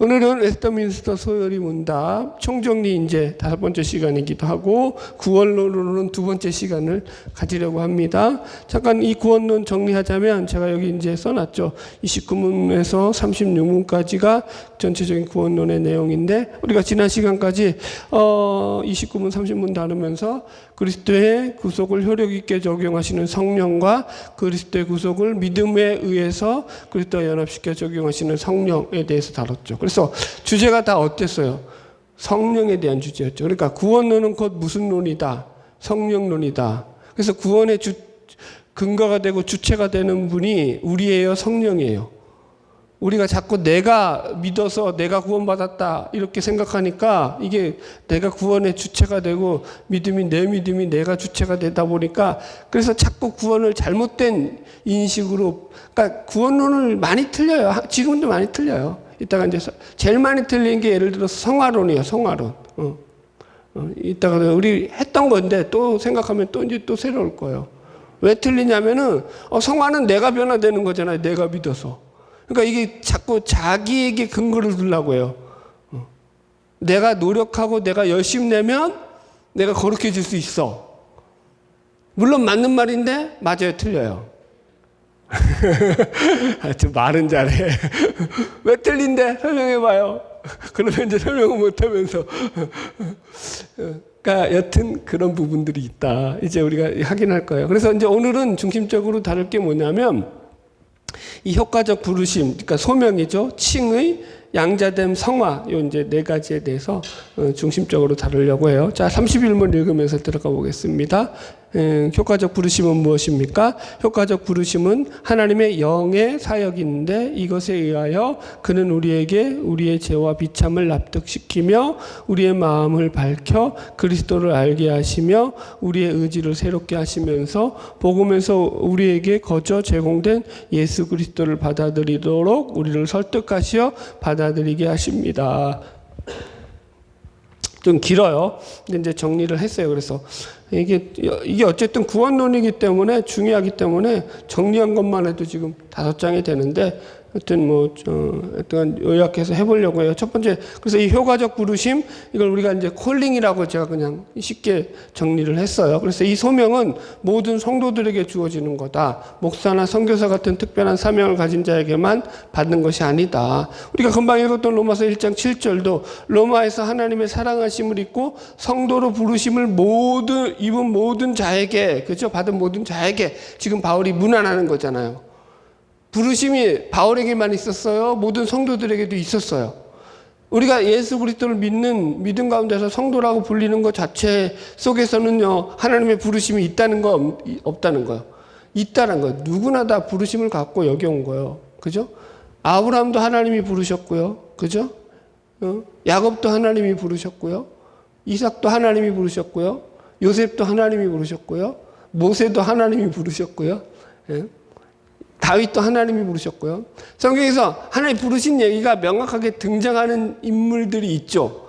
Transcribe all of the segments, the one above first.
오늘은 웨스터민스터 소요리 문답 총정리 이제 5번째 시간이기도 하고 구원론으로는 2번째 시간을 가지려고 합니다. 잠깐 이 구원론 정리하자면 제가 여기 이제 써놨죠. 29문에서 36문까지가 전체적인 구원론의 내용인데 우리가 지난 시간까지 29문 30문 다루면서 그리스도의 구속을 효력 있게 적용하시는 성령과 그리스도의 구속을 믿음에 의해서 그리스도와 연합시켜 적용하시는 성령에 대해서 다뤘죠. 그래서 주제가 다 어땠어요? 성령에 대한 주제였죠. 그러니까 구원론은 곧 무슨論이다? 성령론이다. 그래서 구원의 근거가 되고 주체가 되는 분이 우리예요, 성령이에요. 우리가 자꾸 내가 믿어서 내가 구원받았다 이렇게 생각하니까 이게 내가 구원의 주체가 되고 내 믿음이 내가 주체가 되다 보니까 그래서 자꾸 구원을 잘못된 인식으로, 그러니까 구원론을 많이 틀려요. 지금도 많이 틀려요. 이따가 이제 제일 많이 틀린 게 예를 들어서 성화론이에요. 성화론. 이따가 우리 했던 건데 또 생각하면 또 이제 또 새로울 거예요. 왜 틀리냐면은 성화는 내가 변화되는 거잖아요. 내가 믿어서. 그러니까 이게 자꾸 자기에게 근거를 두려고 해요. 내가 노력하고 내가 열심히 내면 내가 거룩해질 수 있어. 물론 맞는 말인데 맞아요, 틀려요. 좀 말은 잘해. 왜 틀린데? 설명해봐요. 그러면 이제 설명을 못하면서. 그러니까 여튼 그런 부분들이 있다. 이제 우리가 확인할 거예요. 그래서 이제 오늘은 중심적으로 다룰 게 뭐냐면 이 효과적 부르심, 그러니까 소명이죠. 칭의, 양자됨, 성화, 요 이제 4가지에 대해서 중심적으로 다루려고 해요. 자, 31문 읽으면서 들어가 보겠습니다. 효과적 부르심은 무엇입니까? 효과적 부르심은 하나님의 영의 사역인데 이것에 의하여 그는 우리에게 우리의 죄와 비참을 납득시키며 우리의 마음을 밝혀 그리스도를 알게 하시며 우리의 의지를 새롭게 하시면서 복음에서 우리에게 거저 제공된 예수 그리스도를 받아들이도록 우리를 설득하시어 받아들이게 하십니다. 좀 길어요. 근데 이제 정리를 했어요. 그래서 이게 어쨌든 구원론이기 때문에 중요하기 때문에 정리한 것만 해도 지금 5장이 되는데 하여튼 일단 요약해서 해보려고 해요. 첫 번째, 그래서 이 효과적 부르심, 이걸 우리가 이제 콜링이라고 제가 그냥 쉽게 정리를 했어요. 그래서 이 소명은 모든 성도들에게 주어지는 거다. 목사나 선교사 같은 특별한 사명을 가진 자에게만 받는 것이 아니다. 우리가 금방 읽었던 로마서 1장 7절도 로마에서 하나님의 사랑하심을 입고 성도로 부르심을 입은 모든 자에게, 그죠? 받은 모든 자에게 지금 바울이 문안하는 거잖아요. 부르심이 바울에게만 있었어요? 모든 성도들에게도 있었어요. 우리가 예수 그리스도를 믿는 믿음 가운데서 성도라고 불리는 것 자체 속에서는요, 하나님의 부르심이 있다는 거 없다는 거예요. 있다는 거예요. 누구나 다 부르심을 갖고 여기 온 거예요. 그죠? 아브라함도 하나님이 부르셨고요. 그죠? 야곱도 하나님이 부르셨고요. 이삭도 하나님이 부르셨고요. 요셉도 하나님이 부르셨고요. 모세도 하나님이 부르셨고요. 예? 다윗도 하나님이 부르셨고요. 성경에서 하나님 부르신 얘기가 명확하게 등장하는 인물들이 있죠.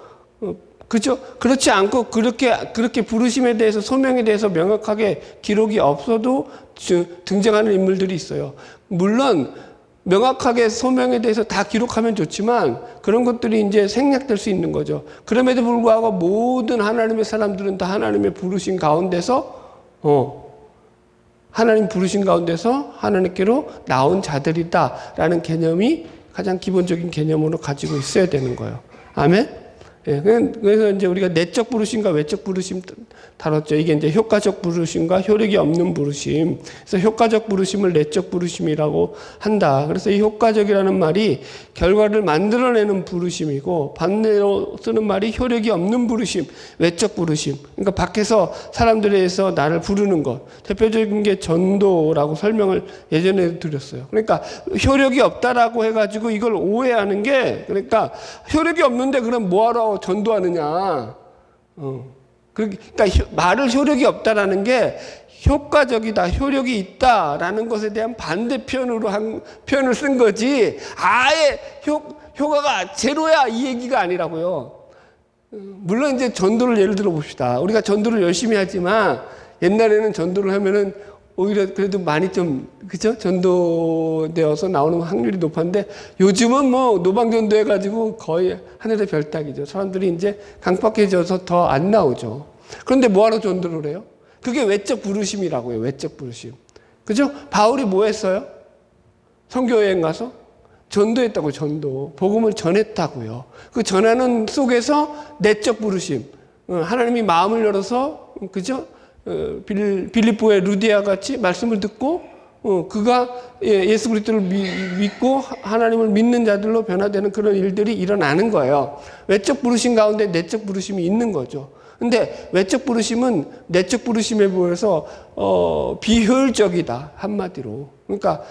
그렇죠? 그렇지 않고 그렇게 부르심에 대해서 소명에 대해서 명확하게 기록이 없어도 등장하는 인물들이 있어요. 물론 명확하게 소명에 대해서 다 기록하면 좋지만 그런 것들이 이제 생략될 수 있는 거죠. 그럼에도 불구하고 모든 하나님의 사람들은 다 하나님의 부르심 가운데서 하나님 부르신 가운데서 하나님께로 나온 자들이다라는 개념이 가장 기본적인 개념으로 가지고 있어야 되는 거예요. 아멘? 예, 그래서 이제 우리가 내적 부르심과 외적 부르심 다뤘죠. 이게 이제 효과적 부르심과 효력이 없는 부르심. 그래서 효과적 부르심을 내적 부르심이라고 한다. 그래서 이 효과적이라는 말이 결과를 만들어내는 부르심이고 반대로 쓰는 말이 효력이 없는 부르심, 외적 부르심. 그러니까 밖에서 사람들에 의해서 나를 부르는 것. 대표적인 게 전도라고 설명을 예전에 드렸어요. 그러니까 효력이 없다라고 해가지고 이걸 오해하는 게, 그러니까 효력이 없는데 그럼 뭐하러 전도하느냐. 그러니까 말을 효력이 없다라는 게 효과적이다, 효력이 있다라는 것에 대한 반대편으로 표현을 쓴 거지 아예 효과가 제로야 이 얘기가 아니라고요. 물론 이제 전도를 예를 들어 봅시다. 우리가 전도를 열심히 하지만 옛날에는 전도를 하면은 오히려 그래도 많이 좀 그죠? 전도되어서 나오는 확률이 높았는데 요즘은 뭐 노방전도 해가지고 거의 하늘의 별 따기죠. 사람들이 이제 강박해져서 더 안 나오죠. 그런데 뭐하러 전도를 해요? 그게 외적 부르심이라고요. 외적 부르심. 그죠? 바울이 뭐 했어요? 선교여행 가서 전도했다고. 전도 복음을 전했다고요. 그 전하는 속에서 내적 부르심, 하나님이 마음을 열어서 그죠? 빌립보의 루디아 같이 말씀을 듣고 그가 예수 그리스도를 믿고 하나님을 믿는 자들로 변화되는 그런 일들이 일어나는 거예요. 외적 부르심 가운데 내적 부르심이 있는 거죠. 근데 외적 부르심은 내적 부르심에 비해서 비효율적이다, 한마디로. 그러니까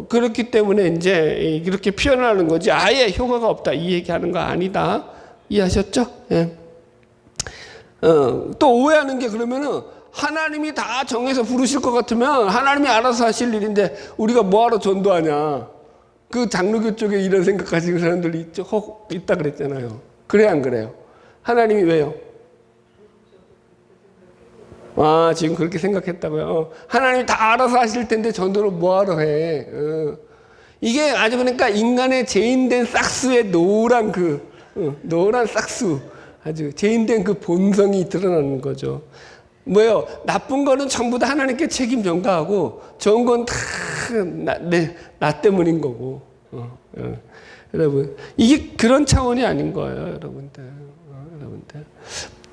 그렇기 때문에 이제 이렇게 표현하는 거지 아예 효과가 없다 이 얘기하는 거 아니다. 이해하셨죠? 예. 또 오해하는 게 그러면은 하나님이 다 정해서 부르실 것 같으면 하나님이 알아서 하실 일인데 우리가 뭐하러 전도하냐. 그 장로교 쪽에 이런 생각 가지고 사람들이 있다 그랬잖아요. 그래 안 그래요? 하나님이 왜요? 아, 지금 그렇게 생각했다고요? 하나님이 다 알아서 하실 텐데 전도를 뭐하러 해? 이게 아주 그러니까 인간의 죄인된 싹수의 노란 노란 싹수. 아주 죄인된 그 본성이 드러나는 거죠. 뭐예요? 나쁜 거는 전부 다 하나님께 책임 전가하고 좋은 건 다 나 때문인 거고. 여러분, 이게 그런 차원이 아닌 거예요, 여러분들.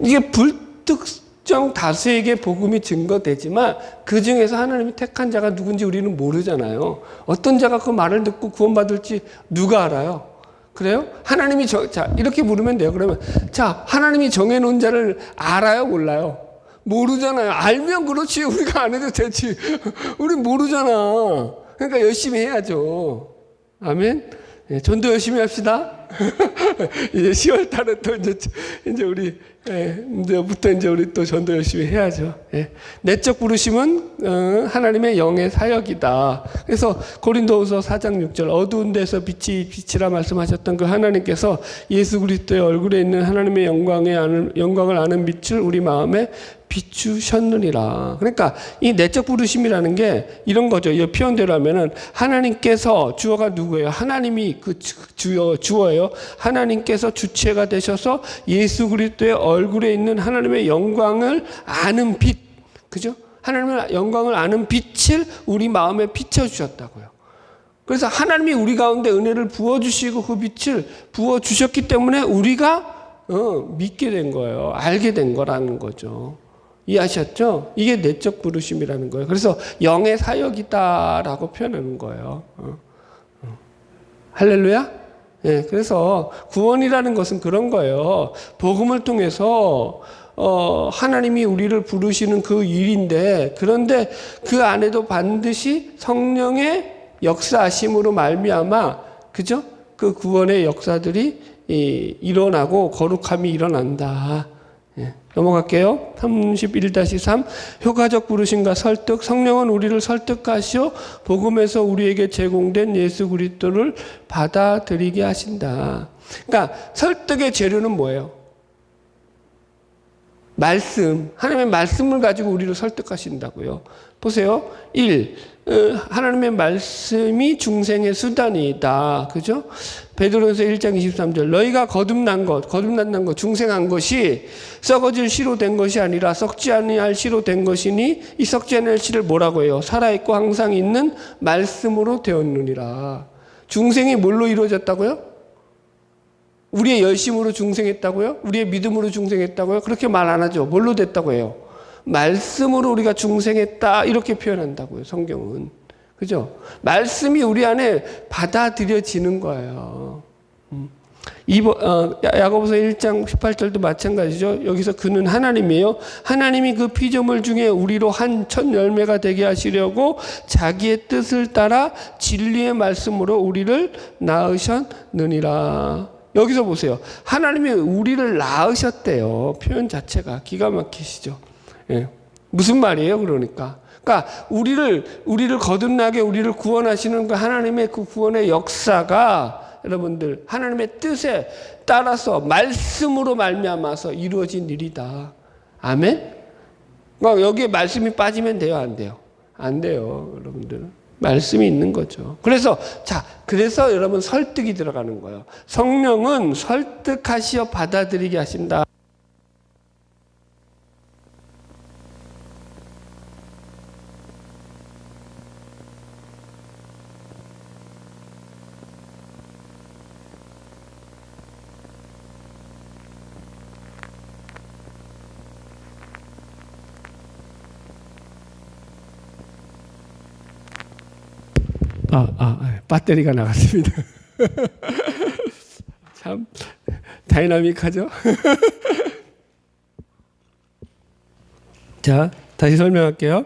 이게 불특정 다수에게 복음이 증거되지만 그 중에서 하나님이 택한 자가 누군지 우리는 모르잖아요. 어떤 자가 그 말을 듣고 구원받을지 누가 알아요? 그래요? 하나님이 자, 이렇게 물으면 돼요. 그러면, 자, 하나님이 정해놓은 자를 알아요? 몰라요? 모르잖아요. 알면 그렇지. 우리가 안 해도 되지. 우리 모르잖아. 그러니까 열심히 해야죠. 아멘? 예, 전도 열심히 합시다. 이제 10월 달에 또 이제 우리, 이제부터 이제 우리 또 전도 열심히 해야죠. 예. 내적 부르심은, 하나님의 영의 사역이다. 그래서 고린도후서 4장 6절, 어두운 데서 빛이라 말씀하셨던 그 하나님께서 예수 그리스도의 얼굴에 있는 하나님의 영광을 아는 빛을 우리 마음에 비추셨느니라. 그러니까 이 내적 부르심이라는 게 이런 거죠. 이 표현대로 하면은 하나님께서, 주어가 누구예요? 하나님이 그 주어예요. 하나님께서 주체가 되셔서 예수 그리스도의 얼굴에 있는 하나님의 영광을 아는 빛, 그죠? 하나님의 영광을 아는 빛을 우리 마음에 비춰주셨다고요. 그래서 하나님이 우리 가운데 은혜를 부어주시고 그 빛을 부어주셨기 때문에 우리가 믿게 된 거예요. 알게 된 거라는 거죠. 이해하셨죠? 이게 내적 부르심이라는 거예요. 그래서 영의 사역이다라고 표현하는 거예요. 할렐루야? 예, 그래서 구원이라는 것은 그런 거예요. 복음을 통해서 하나님이 우리를 부르시는 그 일인데, 그런데 그 안에도 반드시 성령의 역사하심으로 말미암아, 그죠? 그 구원의 역사들이 일어나고 거룩함이 일어난다. 예, 넘어갈게요. 31-3 효과적 부르심과 설득. 성령은 우리를 설득하시어 복음에서 우리에게 제공된 예수 그리스도를 받아들이게 하신다. 그러니까 설득의 재료는 뭐예요? 말씀. 하나님의 말씀을 가지고 우리를 설득하신다고요. 보세요. 1. 하나님의 말씀이 중생의 수단이다. 그죠? 베드로전서 1장 23절. 너희가 거듭난 것, 중생한 것이 썩어질 씨로 된 것이 아니라 썩지 아니할 씨로 된 것이니 이 썩지 아니할 씨를 뭐라고 해요? 살아있고 항상 있는 말씀으로 되었느니라. 중생이 뭘로 이루어졌다고요? 우리의 열심으로 중생했다고요? 우리의 믿음으로 중생했다고요? 그렇게 말 안 하죠. 뭘로 됐다고 해요? 말씀으로 우리가 중생했다 이렇게 표현한다고요. 성경은. 그죠? 말씀이 우리 안에 받아들여지는 거예요. 야고보서 1장 18절도 마찬가지죠. 여기서 그는 하나님이에요. 하나님이 그 피조물 중에 우리로 한 첫 열매가 되게 하시려고 자기의 뜻을 따라 진리의 말씀으로 우리를 낳으셨느니라. 여기서 보세요. 하나님이 우리를 낳으셨대요. 표현 자체가 기가 막히시죠. 예. 무슨 말이에요? 그러니까 우리를 거듭나게 우리를 구원하시는 그 하나님의 그 구원의 역사가 여러분들 하나님의 뜻에 따라서 말씀으로 말미암아서 이루어진 일이다. 아멘. 그러니까 여기에 말씀이 빠지면 돼요, 안 돼요? 안 돼요, 여러분들. 말씀이 있는 거죠. 그래서 여러분 설득이 들어가는 거예요. 성령은 설득하시어 받아들이게 하신다. 배터리가 나갔습니다. 참 다이나믹하죠? 자, 다시 설명할게요.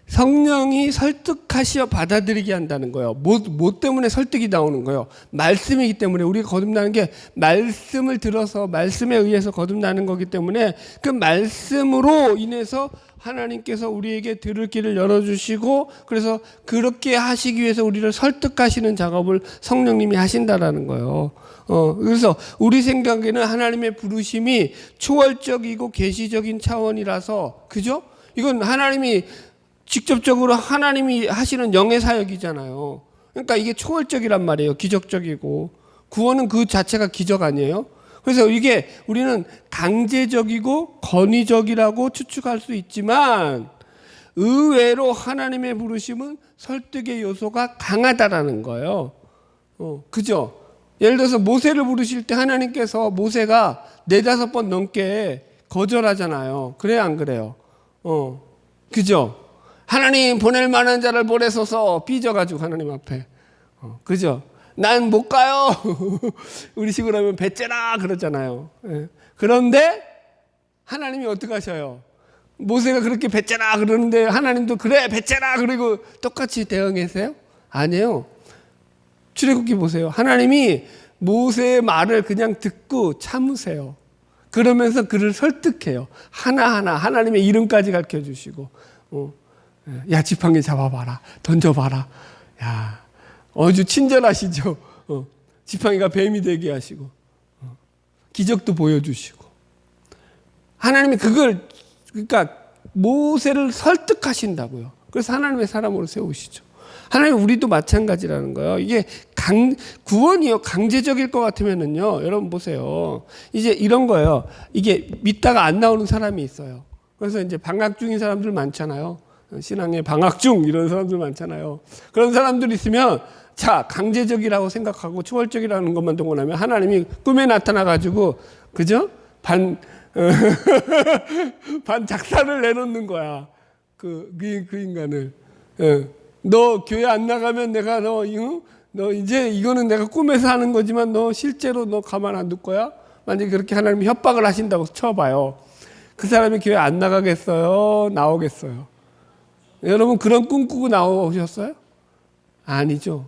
성령이 설득하시어 받아들이게 한다는 거예요. 뭐 때문에 설득이 나오는 거예요? 말씀이기 때문에. 우리가 거듭나는 게 말씀을 들어서 말씀에 의해서 거듭나는 거기 때문에 그 말씀으로 인해서 하나님께서 우리에게 들을 길을 열어주시고, 그래서 그렇게 하시기 위해서 우리를 설득하시는 작업을 성령님이 하신다라는 거예요. 그래서 우리 생각에는 하나님의 부르심이 초월적이고 계시적인 차원이라서, 그죠? 이건 하나님이 직접적으로 하나님이 하시는 영의 사역이잖아요. 그러니까 이게 초월적이란 말이에요. 기적적이고. 구원은 그 자체가 기적 아니에요? 그래서 이게 우리는 강제적이고 권위적이라고 추측할 수 있지만, 의외로 하나님의 부르심은 설득의 요소가 강하다라는 거예요. 그죠? 예를 들어서 모세를 부르실 때 하나님께서 모세가 4-5번 넘게 거절하잖아요. 그래요, 안 그래요? 그죠? 하나님 보낼 만한 자를 보내소서, 삐져가지고 하나님 앞에. 그죠? 난 못 가요. 우리 식으로 하면 배째라 그러잖아요. 그런데 하나님이 어떻게 하셔요? 모세가 그렇게 배째라 그러는데 하나님도 그래 배째라 그리고 똑같이 대응하세요? 아니에요. 출애굽기 보세요. 하나님이 모세의 말을 그냥 듣고 참으세요. 그러면서 그를 설득해요. 하나하나 하나님의 이름까지 가르쳐주시고, 야 지팡이 잡아봐라, 던져봐라. 야 아주 친절하시죠. 지팡이가 뱀이 되게 하시고, 기적도 보여주시고. 하나님이 그러니까 모세를 설득하신다고요. 그래서 하나님의 사람으로 세우시죠. 하나님 우리도 마찬가지라는 거예요. 이게 구원이요 강제적일 것 같으면은요, 여러분 보세요. 이제 이런 거예요. 이게 믿다가 안 나오는 사람이 있어요. 그래서 이제 방학 중인 사람들 많잖아요. 신앙의 방학 중 이런 사람들 많잖아요. 그런 사람들 있으면 자 강제적이라고 생각하고 초월적이라는 것만 듣고 나면 하나님이 꿈에 나타나가지고, 그죠? 반 작사를 내놓는 거야. 그 인간을. 너 교회 안 나가면 내가 너 이제 이거는 내가 꿈에서 하는 거지만 너 실제로 너 가만 안 둘 거야? 만약에 그렇게 하나님이 협박을 하신다고 쳐봐요. 그 사람이 교회 안 나가겠어요? 나오겠어요? 여러분 그런 꿈 꾸고 나오셨어요? 아니죠.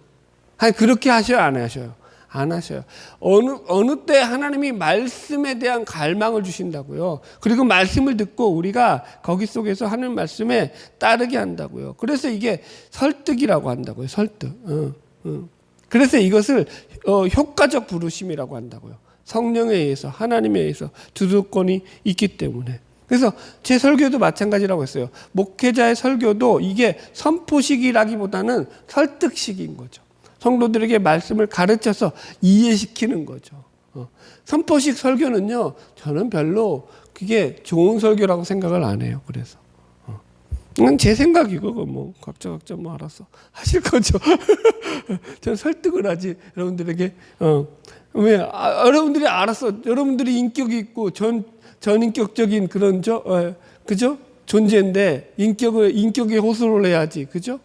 아니 그렇게 하셔요, 안 하셔요? 안 하셔요. 어느 때 하나님이 말씀에 대한 갈망을 주신다고요. 그리고 말씀을 듣고 우리가 거기 속에서 하는 말씀에 따르게 한다고요. 그래서 이게 설득이라고 한다고요. 설득. 그래서 이것을 효과적 부르심이라고 한다고요. 성령에 의해서, 하나님에 의해서 주도권이 있기 때문에. 그래서 제 설교도 마찬가지라고 했어요. 목회자의 설교도 이게 선포식이라기보다는 설득식인 거죠. 성도들에게 말씀을 가르쳐서 이해시키는 거죠. 선포식 설교는요, 저는 별로 그게 좋은 설교라고 생각을 안 해요. 그래서 제 생각이고 뭐 각자 뭐 알아서 하실 거죠. 저는 설득을 하지 여러분들에게. 왜 여러분들이 알아서 여러분들이 인격이 있고 전인격적인 그런 그죠? 존재인데 인격에 호소를 해야지. 그죠?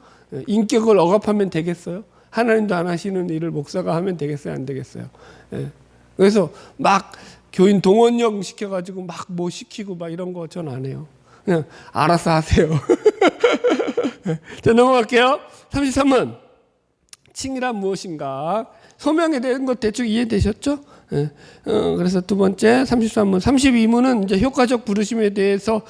인격을 억압하면 되겠어요? 하나님도 안 하시는 일을 목사가 하면 되겠어요? 안 되겠어요? 그래서 막 교인 동원령 시켜가지고 막 뭐 시키고 막 이런 거 전 안 해요. 그냥 알아서 하세요. 자, 넘어갈게요. 33번. 칭이란 무엇인가? 소명에 대한 것 대충 이해되셨죠? 예. 그래서 두 번째 33문, 32문은 이제 효과적 부르심에 대해서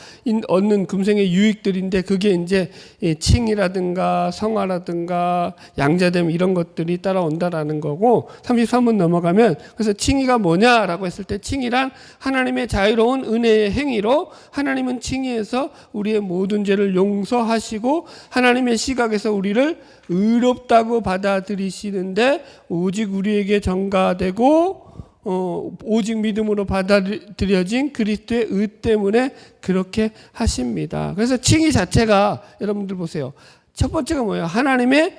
얻는 금생의 유익들인데 그게 이제 칭이라든가 성화라든가 양자됨 이런 것들이 따라온다라는 거고 33문 넘어가면 그래서 칭의가 뭐냐라고 했을 때 칭의란 하나님의 자유로운 은혜의 행위로 하나님은 칭의해서 우리의 모든 죄를 용서하시고 하나님의 시각에서 우리를 의롭다고 받아들이시는데 오직 우리에게 전가되고 오직 믿음으로 받아들여진 그리스도의 의 때문에 그렇게 하십니다. 그래서 칭의 자체가 여러분들 보세요. 첫 번째가 뭐예요? 하나님의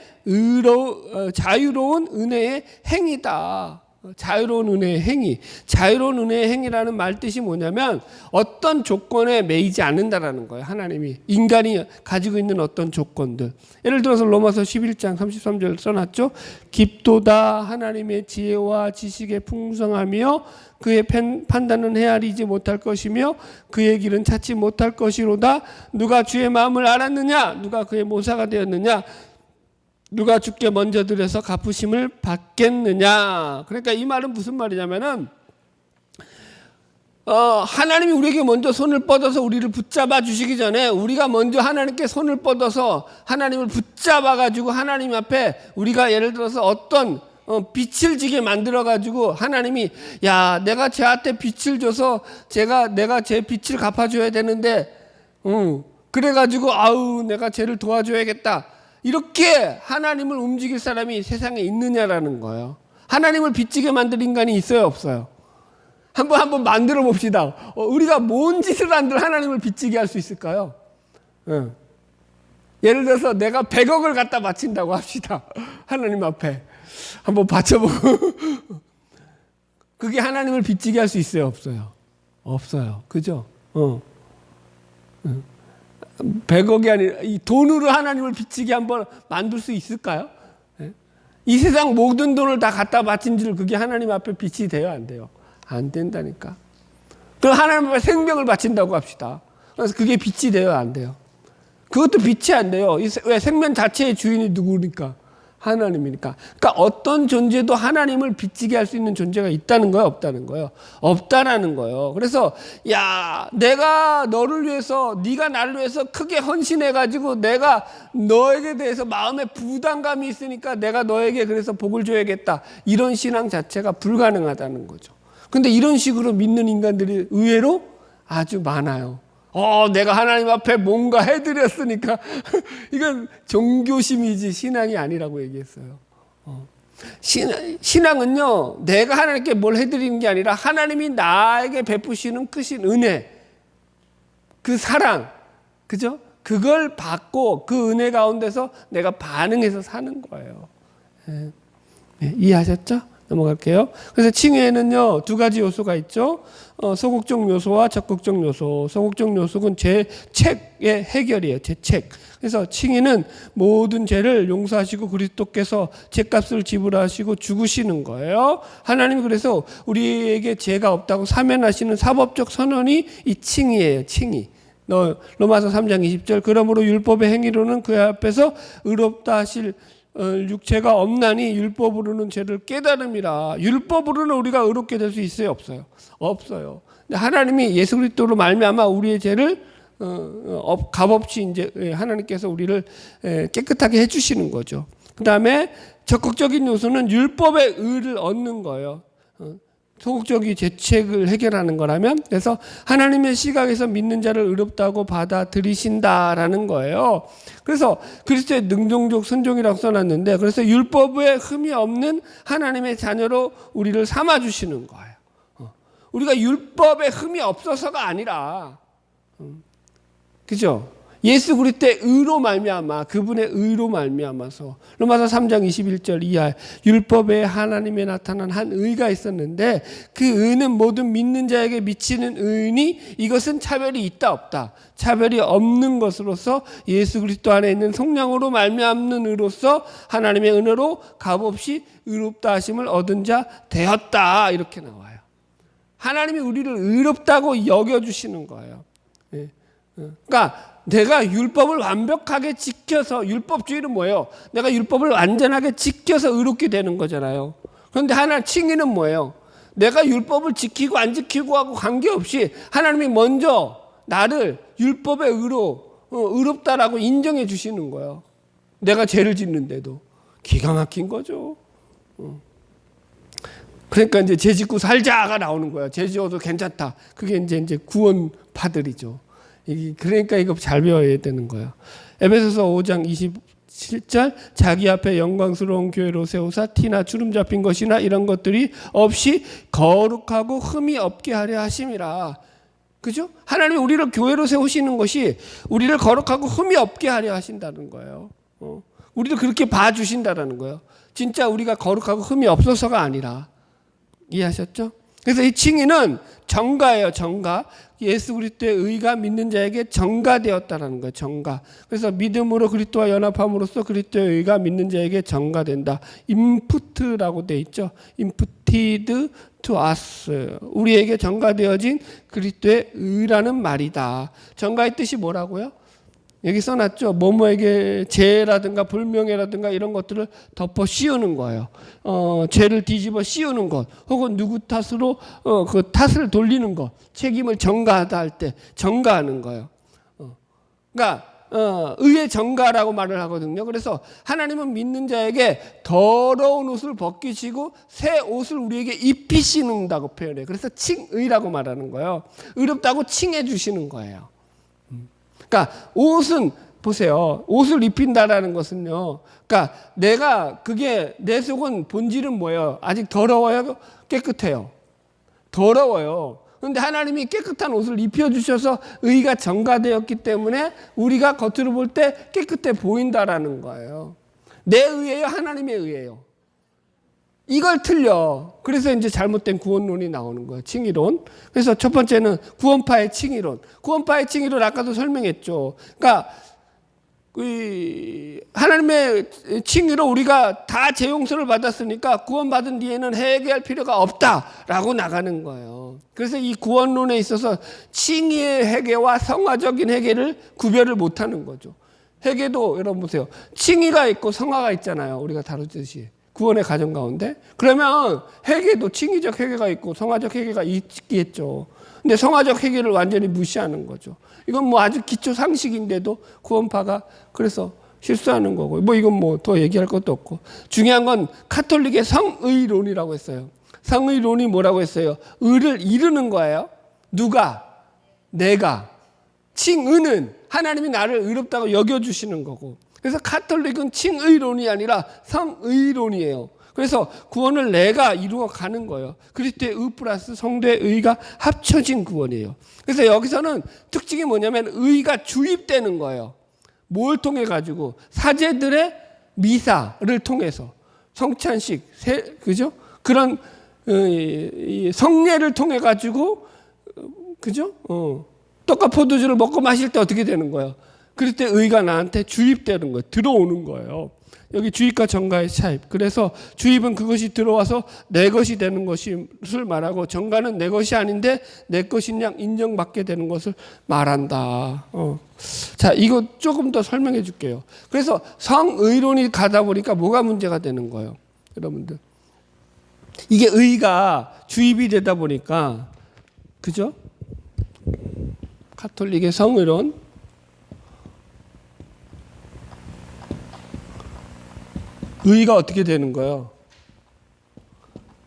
자유로운 은혜의 행위다. 자유로운 은혜의 행위. 자유로운 은혜의 행위라는 말 뜻이 뭐냐면 어떤 조건에 매이지 않는다라는 거예요. 하나님이 인간이 가지고 있는 어떤 조건들. 예를 들어서 로마서 11장 33절 써놨죠. 깊도다 하나님의 지혜와 지식의 풍성하며 그의 판단은 헤아리지 못할 것이며 그의 길은 찾지 못할 것이로다. 누가 주의 마음을 알았느냐? 누가 그의 모사가 되었느냐? 누가 주께 먼저 드려서 갚으심을 받겠느냐. 그러니까 이 말은 무슨 말이냐면은 하나님이 우리에게 먼저 손을 뻗어서 우리를 붙잡아 주시기 전에 우리가 먼저 하나님께 손을 뻗어서 하나님을 붙잡아 가지고 하나님 앞에 우리가 예를 들어서 어떤 빛을 지게 만들어 가지고 하나님이 야 내가 쟤한테 빛을 줘서 내가 제 빛을 갚아줘야 되는데 그래 가지고 아우 내가 쟤를 도와줘야겠다. 이렇게 하나님을 움직일 사람이 세상에 있느냐라는 거예요. 하나님을 빚지게 만들 인간이 있어요, 없어요? 한번 만들어 봅시다. 우리가 뭔 짓을 한들 하나님을 빚지게 할 수 있을까요? 예를 들어서 내가 100억을 갖다 바친다고 합시다. 하나님 앞에 한번 바쳐보고 그게 하나님을 빚지게 할 수 있어요, 없어요? 없어요. 그죠? 100억이 아니라 이 돈으로 하나님을 빚지게 한번 만들 수 있을까요? 이 세상 모든 돈을 다 갖다 바친 줄 그게 하나님 앞에 빚이 돼요, 안 돼요? 안 된다니까. 그럼 하나님 앞에 생명을 바친다고 합시다. 그래서 그게 빚이 돼요, 안 돼요? 그것도 빚이 안 돼요. 왜 생명 자체의 주인이 누구니까? 하나님이니까. 그러니까 어떤 존재도 하나님을 빚지게 할 수 있는 존재가 있다는 거예요, 없다는 거예요? 없다라는 거예요. 그래서 야, 내가 너를 위해서 네가 나를 위해서 크게 헌신해 가지고 내가 너에게 대해서 마음에 부담감이 있으니까 내가 너에게 그래서 복을 줘야겠다. 이런 신앙 자체가 불가능하다는 거죠. 근데 이런 식으로 믿는 인간들이 의외로 아주 많아요. 내가 하나님 앞에 뭔가 해드렸으니까 이건 종교심이지 신앙이 아니라고 얘기했어요. 신앙은요, 내가 하나님께 뭘 해드리는 게 아니라 하나님이 나에게 베푸시는 크신 은혜, 그 사랑, 그죠? 그걸 받고 그 은혜 가운데서 내가 반응해서 사는 거예요. 이해하셨죠? 넘어갈게요. 그래서 칭의에는요, 두 가지 요소가 있죠. 소극적 요소와 적극적 요소. 소극적 요소는 제 책의 해결이에요. 제 책. 그래서 칭의는 모든 죄를 용서하시고 그리스도께서 죄값을 지불하시고 죽으시는 거예요. 하나님이 그래서 우리에게 죄가 없다고 사면하시는 사법적 선언이 이 칭의예요. 칭의. 로마서 3장 20절. 그러므로 율법의 행위로는 그 앞에서 의롭다 하실 육체가 없나니 율법으로는 죄를 깨달음이라. 율법으로는 우리가 의롭게 될 수 있어요, 없어요? 없어요. 근데 하나님이 예수 그리스도로 말미암아 우리의 죄를 값없이 이제 하나님께서 우리를 깨끗하게 해주시는 거죠. 그 다음에 적극적인 요소는 율법의 의를 얻는 거예요. 소극적인 죄책을 해결하는 거라면, 그래서 하나님의 시각에서 믿는 자를 의롭다고 받아들이신다라는 거예요. 그래서 그리스도의 능동적 순종이라고 써놨는데, 그래서 율법에 흠이 없는 하나님의 자녀로 우리를 삼아주시는 거예요. 우리가 율법에 흠이 없어서가 아니라, 그죠? 예수 그리스도의 의로 말미암아, 그분의 의로 말미암아서 로마서 3장 21절 이하에 율법에 하나님에 나타난 한 의가 있었는데 그 의는 모든 믿는 자에게 미치는 의니 이것은 차별이 있다 없다. 차별이 없는 것으로서 예수 그리스도 안에 있는 성령으로 말미암는 의로서 하나님의 은혜로 값없이 의롭다 하심을 얻은 자 되었다. 이렇게 나와요. 하나님이 우리를 의롭다고 여겨주시는 거예요. 그러니까 내가 율법을 완벽하게 지켜서, 율법주의는 뭐예요? 내가 율법을 완전하게 지켜서 의롭게 되는 거잖아요. 그런데 칭의는 뭐예요? 내가 율법을 지키고 안 지키고 하고 관계없이 하나님이 먼저 나를 율법의 의롭다라고 인정해 주시는 거예요. 내가 죄를 짓는데도. 기가 막힌 거죠. 그러니까 이제 죄 짓고 살자가 나오는 거예요. 죄 지어도 괜찮다. 그게 이제 구원파들이죠. 그러니까 이거 잘 배워야 되는 거예요. 에베소서 5장 27절 자기 앞에 영광스러운 교회로 세우사 티나 주름 잡힌 것이나 이런 것들이 없이 거룩하고 흠이 없게 하려 하심이라. 그죠? 하나님이 우리를 교회로 세우시는 것이 우리를 거룩하고 흠이 없게 하려 하신다는 거예요. 우리를 그렇게 봐주신다는 거예요. 진짜 우리가 거룩하고 흠이 없어서가 아니라. 이해하셨죠? 그래서 이 칭의는 정가예요. 정가. 예수 그리스도의 의가 믿는 자에게 정가되었다라는 거예요. 정가. 그래서 믿음으로 그리스도와 연합함으로써 그리스도의 의가 믿는 자에게 정가된다. 임푸트라고 돼 있죠. imputed to us. 우리에게 정가되어진 그리스도의 의라는 말이다. 정가의 뜻이 뭐라고요? 여기 써놨죠. 뭐뭐에게 죄라든가 불명예라든가 이런 것들을 덮어 씌우는 거예요. 죄를 뒤집어 씌우는 것, 혹은 누구 탓으로 그 탓을 돌리는 것, 책임을 전가하다 할 때 정가하는 거예요. 그러니까 의의 정가라고 말을 하거든요. 그래서 하나님은 믿는 자에게 더러운 옷을 벗기시고 새 옷을 우리에게 입히시는다고 표현해요. 그래서 칭의라고 말하는 거예요. 의롭다고 칭해 주시는 거예요. 그러니까 옷은 보세요. 옷을 입힌다라는 것은요. 그러니까 그게 내 속은 본질은 뭐예요? 아직 더러워요? 깨끗해요? 더러워요. 그런데 하나님이 깨끗한 옷을 입혀주셔서 의가 정가되었기 때문에 우리가 겉으로 볼 때 깨끗해 보인다라는 거예요. 내 의예요? 하나님의 의예요? 이걸 틀려. 그래서 이제 잘못된 구원론이 나오는 거예요. 칭의론. 그래서 첫 번째는 구원파의 칭의론. 구원파의 칭의론 아까도 설명했죠. 그러니까 하나님의 칭의로 우리가 다 죄 용서를 받았으니까 구원받은 뒤에는 회개할 필요가 없다라고 나가는 거예요. 그래서 이 구원론에 있어서 칭의의 회개와 성화적인 회개를 구별을 못하는 거죠. 회개도 여러분 보세요. 칭의가 있고 성화가 있잖아요. 우리가 다루듯이. 구원의 과정 가운데. 그러면 회개도 칭의적 회개가 있고 성화적 회개가 있겠죠. 근데 성화적 회개를 완전히 무시하는 거죠. 이건 뭐 아주 기초 상식인데도 구원파가 그래서 실수하는 거고. 뭐 이건 뭐 더 얘기할 것도 없고. 중요한 건 카톨릭의 성의론이라고 했어요. 성의론이 뭐라고 했어요? 의를 이루는 거예요. 누가? 내가. 칭의는 하나님이 나를 의롭다고 여겨주시는 거고. 그래서 카톨릭은 칭의론이 아니라 성의론이에요. 그래서 구원을 내가 이루어 가는 거예요. 그리스도의 의 플러스 성도의 의가 합쳐진 구원이에요. 그래서 여기서는 특징이 뭐냐면 의가 주입되는 거예요. 뭘 통해 가지고? 사제들의 미사를 통해서 성찬식, 그죠? 그런 성례를 통해 가지고, 그죠? 떡과 포도주를 먹고 마실 때 어떻게 되는 거예요? 그럴 때 의가 나한테 주입되는 거예요. 들어오는 거예요. 여기 주입과 정가의 차이. 그래서 주입은 그것이 들어와서 내 것이 되는 것을 말하고, 정가는 내 것이 아닌데 내 것인 양 인정받게 되는 것을 말한다. 자, 이거 조금 더 설명해 줄게요. 그래서 성의론이 가다 보니까 뭐가 문제가 되는 거예요, 여러분들? 이게 의가 주입이 되다 보니까, 그죠? 카톨릭의 성의론, 의가 어떻게 되는 거예요?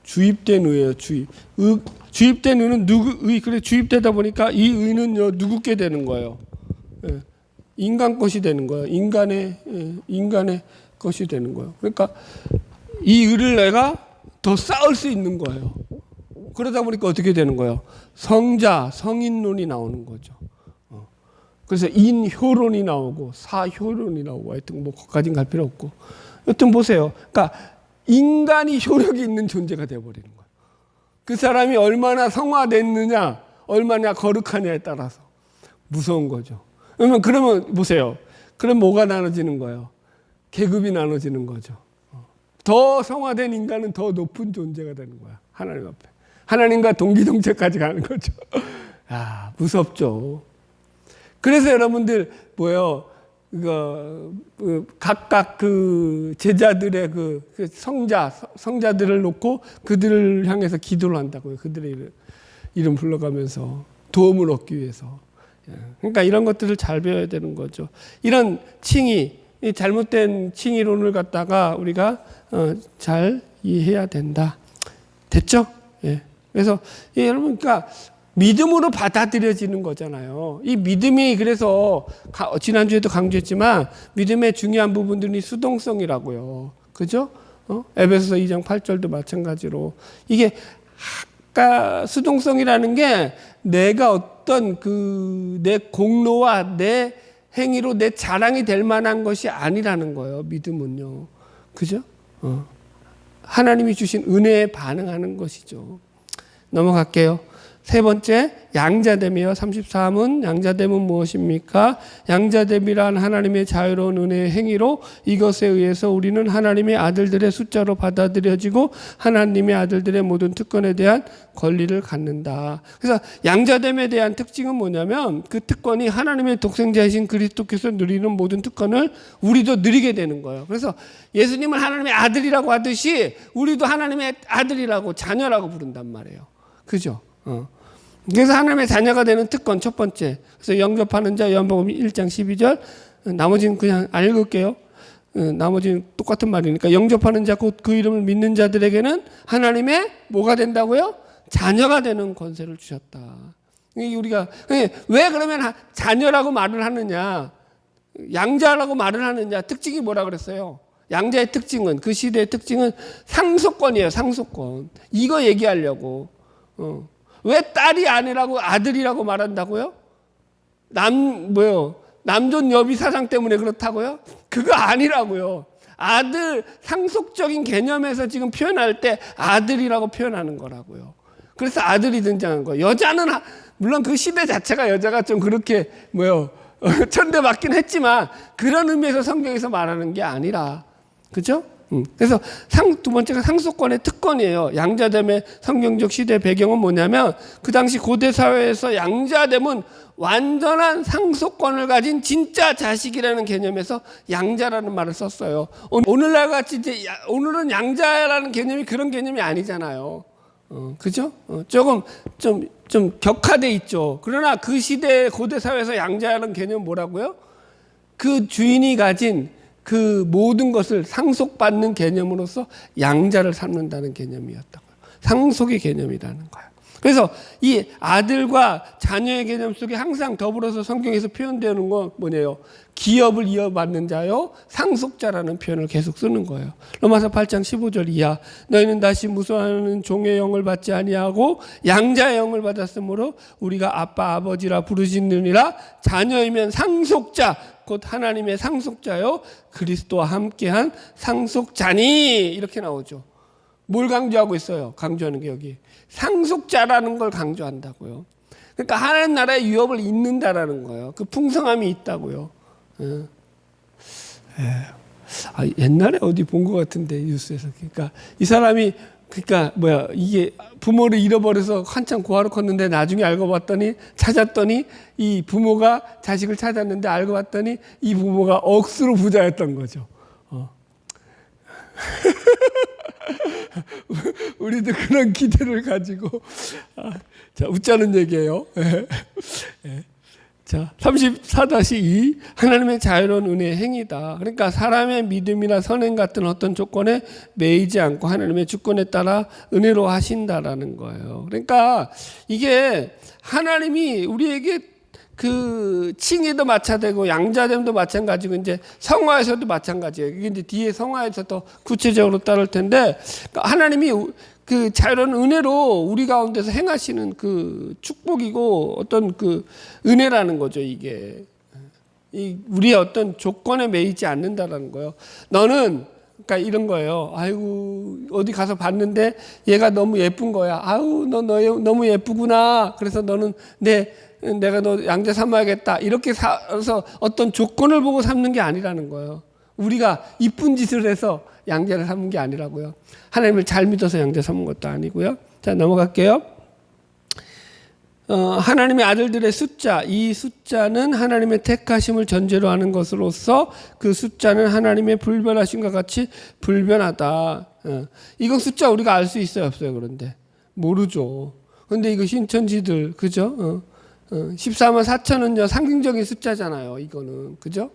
주입된 의예요. 주입된 의는 그래 주입되다 보니까 이 의는요 누구께 되는 거예요? 인간 것이 되는 거예요. 인간의 것이 되는 거예요. 그러니까 이 의를 내가 더 쌓을 수 있는 거예요. 그러다 보니까 어떻게 되는 거예요? 성인론이 나오는 거죠. 그래서 인효론이 나오고 사효론이 나오고 하여튼 뭐 거기까지는 갈 필요 없고. 여튼 보세요. 그러니까 인간이 효력이 있는 존재가 되어버리는 거예요. 그 사람이 얼마나 성화됐느냐, 얼마나 거룩하냐에 따라서 무서운 거죠. 그러면 보세요. 그럼 뭐가 나눠지는 거예요? 계급이 나눠지는 거죠. 더 성화된 인간은 더 높은 존재가 되는 거야. 하나님 앞에. 하나님과 동기동체까지 가는 거죠. 아, 무섭죠. 그래서 여러분들 뭐예요? 각각 그 제자들의 그 성자들을 놓고 그들을 향해서 기도를 한다고요. 그들의 이름 불러가면서 도움을 얻기 위해서. 그러니까 이런 것들을 잘 배워야 되는 거죠. 이런 칭의, 잘못된 칭의론을 갖다가 우리가 잘 이해해야 된다. 됐죠? 예. 그래서 여러분, 그러니까 믿음으로 받아들여지는 거잖아요. 이 믿음이 그래서 지난주에도 강조했지만 믿음의 중요한 부분들이 수동성이라고요. 그죠? 에베소서 2장 8절도 마찬가지로 이게 아까 수동성이라는 게 내가 어떤 내 공로와 내 행위로 내 자랑이 될 만한 것이 아니라는 거예요. 믿음은요. 그죠? 하나님이 주신 은혜에 반응하는 것이죠. 넘어갈게요. 세 번째, 양자됨이요. 33은 양자됨은 무엇입니까? 양자됨이란 하나님의 자유로운 은혜의 행위로 이것에 의해서 우리는 하나님의 아들들의 숫자로 받아들여지고 하나님의 아들들의 모든 특권에 대한 권리를 갖는다. 그래서 양자됨에 대한 특징은 뭐냐면 그 특권이 하나님의 독생자이신 그리스도께서 누리는 모든 특권을 우리도 누리게 되는 거예요. 그래서 예수님을 하나님의 아들이라고 하듯이 우리도 하나님의 아들이라고 자녀라고 부른단 말이에요. 그죠? 그래서 하나님의 자녀가 되는 특권 첫 번째. 그래서 영접하는 자 요한복음 1장 12절. 나머지는 그냥 읽을게요. 나머지는 똑같은 말이니까 영접하는 자 곧 그 이름을 믿는 자들에게는 하나님의 뭐가 된다고요? 자녀가 되는 권세를 주셨다. 우리가 왜 그러면 자녀라고 말을 하느냐? 양자라고 말을 하느냐? 특징이 뭐라 그랬어요? 양자의 특징은 그 시대의 특징은 상속권이에요. 상속권. 이거 얘기하려고. 왜 딸이 아니라고 아들이라고 말한다고요? 남존 여비 사상 때문에 그렇다고요? 그거 아니라고요. 아들 상속적인 개념에서 지금 표현할 때 아들이라고 표현하는 거라고요. 그래서 아들이 등장한 거예요. 여자는 물론 그 시대 자체가 여자가 좀 그렇게 천대받긴 했지만 그런 의미에서 성경에서 말하는 게 아니라, 그죠? 그래서 두 번째가 상속권의 특권이에요. 양자됨의 성경적 시대 배경은 뭐냐면 그 당시 고대 사회에서 양자됨은 완전한 상속권을 가진 진짜 자식이라는 개념에서 양자라는 말을 썼어요. 오늘날 같이 오늘은 양자라는 개념이 그런 개념이 아니잖아요. 그죠? 조금 좀 격화돼 있죠. 그러나 그 시대 고대 사회에서 양자라는 개념은 뭐라고요? 그 주인이 가진 그 모든 것을 상속받는 개념으로서 양자를 삼는다는 개념이었다고요. 상속의 개념이라는 거예요. 그래서 이 아들과 자녀의 개념 속에 항상 더불어서 성경에서 표현되는 건 뭐냐요? 기업을 이어받는 자요, 상속자라는 표현을 계속 쓰는 거예요. 로마서 8장 15절 이하 너희는 다시 무소하는 종의 영을 받지 아니하고 양자의 영을 받았으므로 우리가 아빠 아버지라 부르짖느니라. 자녀이면 상속자 곧 하나님의 상속자요 그리스도와 함께한 상속자니. 이렇게 나오죠. 뭘 강조하고 있어요? 강조하는 게 여기 상속자라는 걸 강조한다고요. 그러니까 하나님 나라의 유업을 잇는다라는 거예요. 그 풍성함이 있다고요. 옛날에 어디 본 것 같은데 뉴스에서. 그러니까 이 사람이 이게 부모를 잃어버려서 한참 고아로 컸는데 나중에 알고 봤더니 찾았더니 이 부모가 자식을 찾았는데 알고 봤더니 이 부모가 억수로 부자였던 거죠. 우리도 그런 기대를 가지고 자, 웃자는 얘기예요. 자, 34-2 하나님의 자유로운 은혜의 행위다. 그러니까 사람의 믿음이나 선행 같은 어떤 조건에 매이지 않고 하나님의 주권에 따라 은혜로 하신다라는 거예요. 그러니까 이게 하나님이 우리에게 그 칭의도 마찬가지고 양자됨도 마찬가지고 이제 성화에서도 마찬가지예요. 이게 이제 뒤에 성화에서 더 구체적으로 따를 텐데 하나님이 그 자유로운 은혜로 우리 가운데서 행하시는 그 축복이고 어떤 그 은혜라는 거죠. 이게 우리의 어떤 조건에 매이지 않는다라는 거예요. 너는 그러니까 이런 거예요. 아이고 어디 가서 봤는데 얘가 너무 예쁜 거야. 아우 너 너무 예쁘구나. 그래서 너는 내가 너 양자 삼아야겠다. 이렇게 해서 어떤 조건을 보고 삼는 게 아니라는 거예요. 우리가 이쁜 짓을 해서 양자를 삼은 게 아니라고요. 하나님을 잘 믿어서 양자 삼은 것도 아니고요. 자, 넘어갈게요. 하나님의 아들들의 숫자, 이 숫자는 하나님의 택하심을 전제로 하는 것으로서 그 숫자는 하나님의 불변하심과 같이 불변하다. 이건 숫자 우리가 알 수 있어요, 없어요? 그런데 모르죠. 그런데 이거 신천지들, 그죠? 14만 4천은요 상징적인 숫자잖아요. 이거는, 그죠?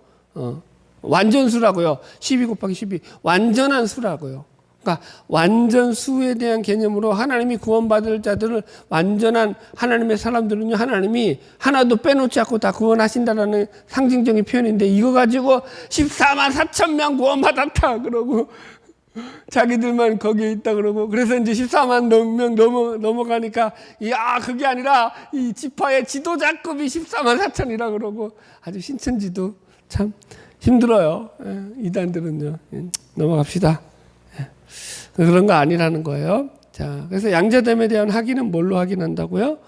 완전수라고요. 12 곱하기 12 완전한 수라고요. 그러니까 완전 수에 대한 개념으로 하나님이 구원받을 자들을 완전한 하나님의 사람들은요, 하나님이 하나도 빼놓지 않고 다 구원하신다라는 상징적인 표현인데, 이거 가지고 14만 4천 명 구원받았다 그러고 자기들만 거기에 있다 그러고, 그래서 이제 14만 명 넘어가니까 그게 아니라 이 지파의 지도자급이 14만 4천이라 그러고, 아주 신천지도 참 힘들어요. 이단들은요. 넘어갑시다. 그런 거 아니라는 거예요. 자, 그래서 양자됨에 대한 확인은 뭘로 확인한다고요?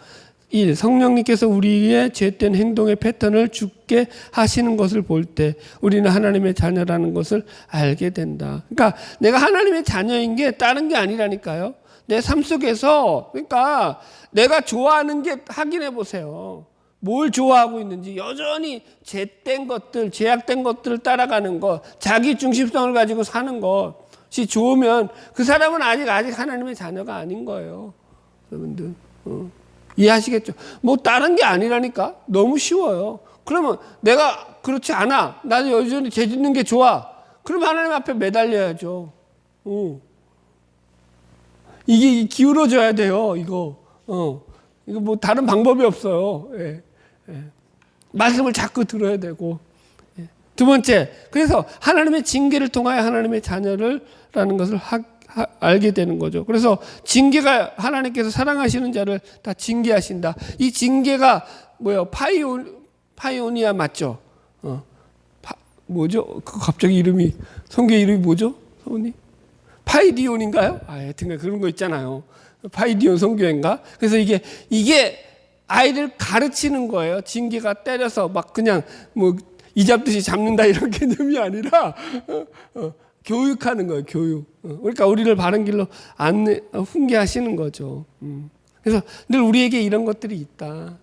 1. 성령님께서 우리의 죄된 행동의 패턴을 죽게 하시는 것을 볼 때 우리는 하나님의 자녀라는 것을 알게 된다. 그러니까 내가 하나님의 자녀인 게 다른 게 아니라니까요. 내 삶 속에서, 그러니까 내가 좋아하는 게 확인해 보세요. 뭘 좋아하고 있는지. 여전히 죄된 것들, 죄악된 것들을 따라가는 것, 자기 중심성을 가지고 사는 것이 좋으면 그 사람은 아직 하나님의 자녀가 아닌 거예요. 여러분들 이해하시겠죠? 뭐 다른 게 아니라니까. 너무 쉬워요. 그러면 내가 그렇지 않아, 나는 여전히 죄 짓는 게 좋아, 그럼 하나님 앞에 매달려야죠. 이게 기울어져야 돼요. 이거 뭐 다른 방법이 없어요. 말씀을 자꾸 들어야 되고. 두 번째, 그래서 하나님의 징계를 통하여 하나님의 자녀라는 것을 알게 되는 거죠. 그래서 징계가, 하나님께서 사랑하시는 자를 다 징계하신다. 이 징계가 뭐예요? 파이오니아 맞죠? 뭐죠? 그 갑자기 이름이, 성경 이름이 뭐죠? 성우님? 파이디온인가요? 하여튼 그런 거 있잖아요. 파이디온 성교인가? 그래서 이게 아이를 가르치는 거예요. 징계가 때려서 막 그냥 뭐 이 잡듯이 잡는다 이런 개념이 아니라 교육하는 거예요. 교육. 그러니까 우리를 바른 길로 훈계하시는 거죠. 그래서 늘 우리에게 이런 것들이 있다.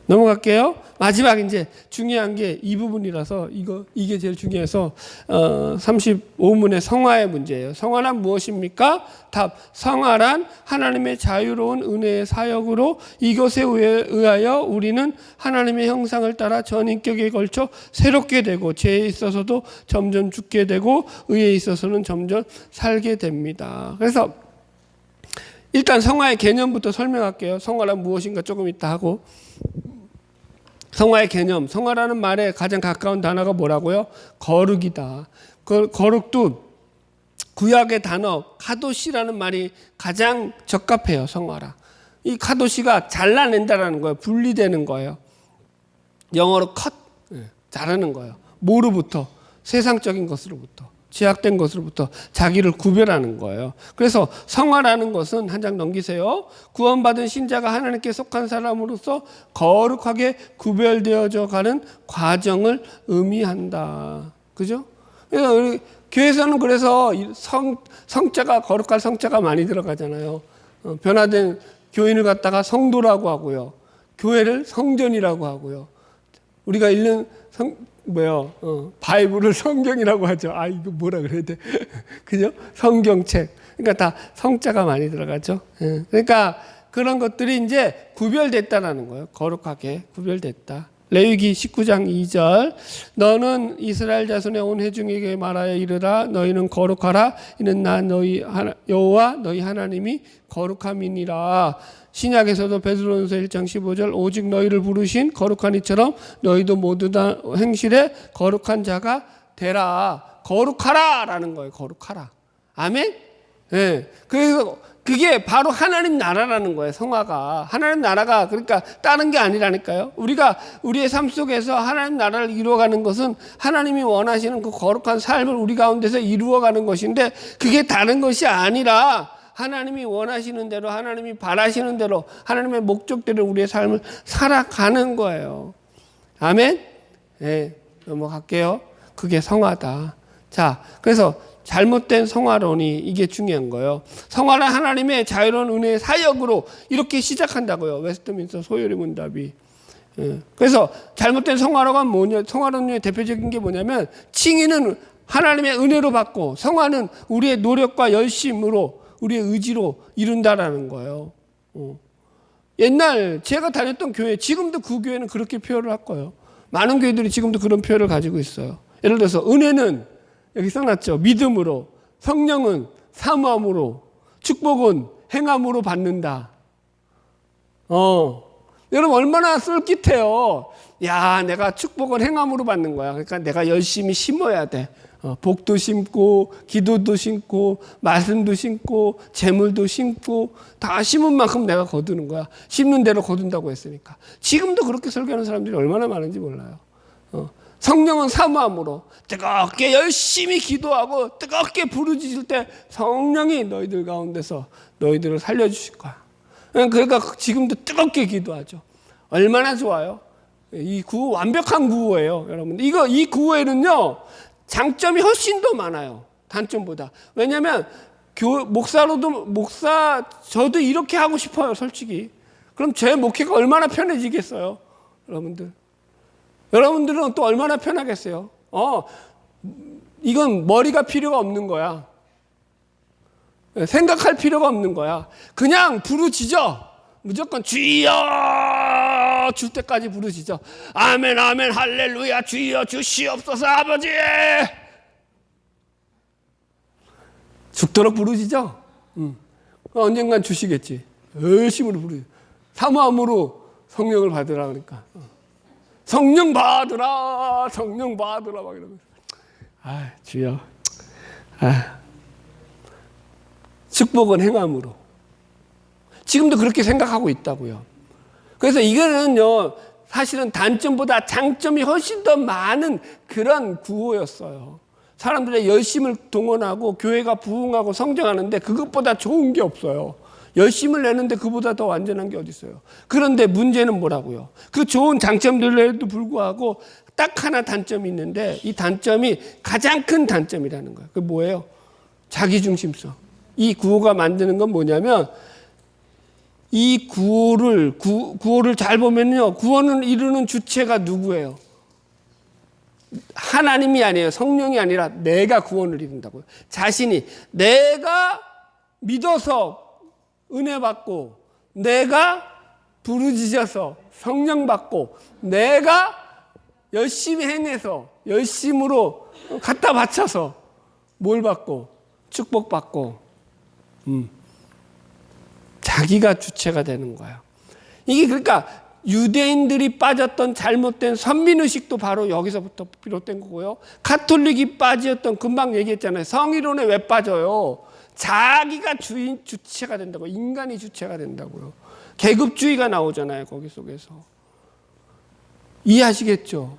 넘어갈게요. 마지막 이제 중요한 게 이 부분이라서 이게 제일 중요해서 35문의 성화의 문제예요. 성화란 무엇입니까? 답. 성화란 하나님의 자유로운 은혜의 사역으로 이것에 의하여 우리는 하나님의 형상을 따라 전인격에 걸쳐 새롭게 되고 죄에 있어서도 점점 죽게 되고 의에 있어서는 점점 살게 됩니다. 그래서 일단 성화의 개념부터 설명할게요. 성화란 무엇인가 조금 이따 하고. 성화의 개념, 성화라는 말에 가장 가까운 단어가 뭐라고요? 거룩이다. 거룩도 구약의 단어 카도시라는 말이 가장 적합해요. 성화라. 이 카도시가 잘라낸다라는 거예요. 분리되는 거예요. 영어로 컷, 자르는 거예요. 뭐로부터? 세상적인 것으로부터, 죄악된 것으로부터 자기를 구별하는 거예요. 그래서 성화라는 것은, 한 장 넘기세요. 구원받은 신자가 하나님께 속한 사람으로서 거룩하게 구별되어져 가는 과정을 의미한다. 그죠? 그래서 우리 교회에서는 그래서 성자가, 거룩할 성자가 많이 들어가잖아요. 변화된 교인을 갖다가 성도라고 하고요. 교회를 성전이라고 하고요. 우리가 읽는 바이블을 성경이라고 하죠. 이거 뭐라 그래야 돼? 그죠? 성경책. 그러니까 다 성자가 많이 들어가죠. 그러니까 그런 것들이 이제 구별됐다라는 거예요. 거룩하게 구별됐다. 레위기 19장 2절. 너는 이스라엘 자손의 온 회중에게 말하여 이르라. 너희는 거룩하라. 이는 나 너희 여호와 너희 하나님이 거룩함이니라. 신약에서도 베드로전서 1장 15절. 오직 너희를 부르신 거룩한 이처럼 너희도 모두 다 행실에 거룩한 자가 되라. 거룩하라 라는 거예요. 거룩하라. 아멘? 네. 그래서 그게 바로 하나님 나라라는 거예요. 성화가. 하나님 나라가, 그러니까 다른 게 아니라니까요. 우리가 우리의 삶 속에서 하나님 나라를 이루어가는 것은 하나님이 원하시는 그 거룩한 삶을 우리 가운데서 이루어가는 것인데, 그게 다른 것이 아니라 하나님이 원하시는 대로, 하나님이 바라시는 대로, 하나님의 목적대로 우리의 삶을 살아가는 거예요. 아멘? 네, 넘어갈게요. 그게 성화다. 자, 그래서 잘못된 성화론이 이게 중요한 거예요. 성화는 하나님의 자유로운 은혜의 사역으로 이렇게 시작한다고요. 웨스트민스터 소요리 문답이. 그래서 잘못된 성화론은 뭐냐? 성화론의 대표적인 게 뭐냐면 칭의는 하나님의 은혜로 받고 성화는 우리의 노력과 열심으로 우리의 의지로 이룬다라는 거예요. 옛날 제가 다녔던 교회, 지금도 그 교회는 그렇게 표현을 할 거예요. 많은 교회들이 지금도 그런 표현을 가지고 있어요. 예를 들어서 은혜는 여기 써놨죠. 믿음으로, 성령은 사모함으로, 축복은 행함으로 받는다. 여러분 얼마나 쏠깃해요. 야, 내가 축복은 행함으로 받는 거야. 그러니까 내가 열심히 심어야 돼. 복도 심고, 기도도 심고, 말씀도 심고, 재물도 심고, 다 심은 만큼 내가 거두는 거야. 심는 대로 거둔다고 했으니까. 지금도 그렇게 설교하는 사람들이 얼마나 많은지 몰라요. 성령은 사모함으로 뜨겁게 열심히 기도하고 뜨겁게 부르짖을 때 성령이 너희들 가운데서 너희들을 살려주실 거야. 그러니까 지금도 뜨겁게 기도하죠. 얼마나 좋아요. 이 구호 완벽한 구호예요, 여러분. 이 구호에는요 장점이 훨씬 더 많아요, 단점보다. 왜냐하면 저도 이렇게 하고 싶어요, 솔직히. 그럼 제 목회가 얼마나 편해지겠어요, 여러분들. 여러분들은 또 얼마나 편하겠어요. 이건 머리가 필요가 없는 거야. 생각할 필요가 없는 거야. 그냥 부르짖어. 무조건 주여 줄 때까지 부르짖어. 아멘 아멘 할렐루야 주여 주시옵소서 아버지. 죽도록 부르짖어. 언젠간 주시겠지. 열심히 부르짖어. 사모함으로 성령을 받으라 그러니까. 성령 받으라 성령 받으라 막 이러면서. 주여. 축복은 행함으로. 지금도 그렇게 생각하고 있다고요. 그래서 이거는요 사실은 단점보다 장점이 훨씬 더 많은 그런 구호였어요. 사람들의 열심을 동원하고 교회가 부흥하고 성장하는데 그것보다 좋은 게 없어요. 열심을 내는데 그보다 더 완전한 게 어디 있어요. 그런데 문제는 뭐라고요? 그 좋은 장점들에도 불구하고 딱 하나 단점이 있는데 이 단점이 가장 큰 단점이라는 거예요. 그게 뭐예요? 자기중심성. 이 구호가 만드는 건 뭐냐면 이 구호를 잘 보면요 구원을 이루는 주체가 누구예요? 하나님이 아니에요. 성령이 아니라 내가 구원을 이룬다고요. 자신이 내가 믿어서 은혜 받고 내가 부르짖어서 성령 받고 내가 열심히 행해서 열심으로 갖다 바쳐서 뭘 받고 축복 받고 자기가 주체가 되는 거야. 이게 그러니까 유대인들이 빠졌던 잘못된 선민의식도 바로 여기서부터 비롯된 거고요. 가톨릭이 빠졌던 금방 얘기했잖아요. 성의론에 왜 빠져요? 자기가 주체가 된다고. 인간이 주체가 된다고요. 계급주의가 나오잖아요. 거기 속에서. 이해하시겠죠?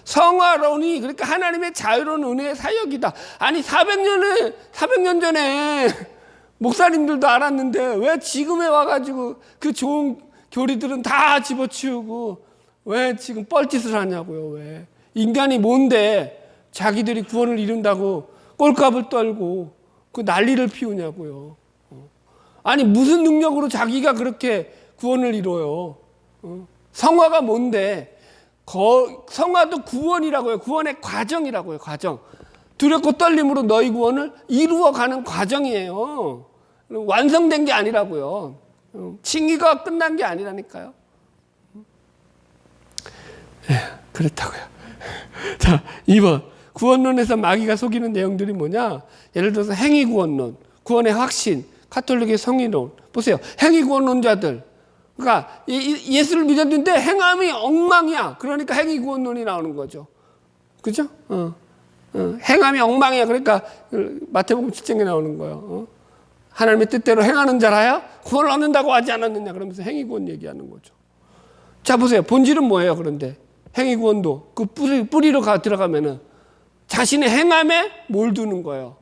성화론이 그러니까 하나님의 자유로운 은혜의 사역이다. 아니 400년 전에 목사님들도 알았는데 왜 지금에 와가지고 그 좋은 교리들은 다 집어치우고 왜 지금 뻘짓을 하냐고요. 왜 인간이 뭔데 자기들이 구원을 이룬다고 꼴값을 떨고 그 난리를 피우냐고요. 아니 무슨 능력으로 자기가 그렇게 구원을 이뤄요. 성화가 뭔데? 성화도 구원이라고요. 구원의 과정이라고요. 과정. 두렵고 떨림으로 너희 구원을 이루어가는 과정이에요. 완성된 게 아니라고요. 칭의가 끝난 게 아니라니까요. 그렇다고요. 자, 2번. 구원론에서 마귀가 속이는 내용들이 뭐냐? 예를 들어서 행위구원론, 구원의 확신, 가톨릭의 성의론. 보세요. 행위구원론자들. 그러니까 예수를 믿었는데 행함이 엉망이야. 그러니까 행위구원론이 나오는 거죠. 그죠? 행함이 엉망이야. 그러니까 마태복음 7장에 나오는 거예요. 하나님의 뜻대로 행하는 자라야 구원을 얻는다고 하지 않았느냐. 그러면서 행위구원 얘기하는 거죠. 자, 보세요. 본질은 뭐예요? 그런데 행위구원도 그 뿌리로 들어가면은 자신의 행함에 뭘 두는 거예요?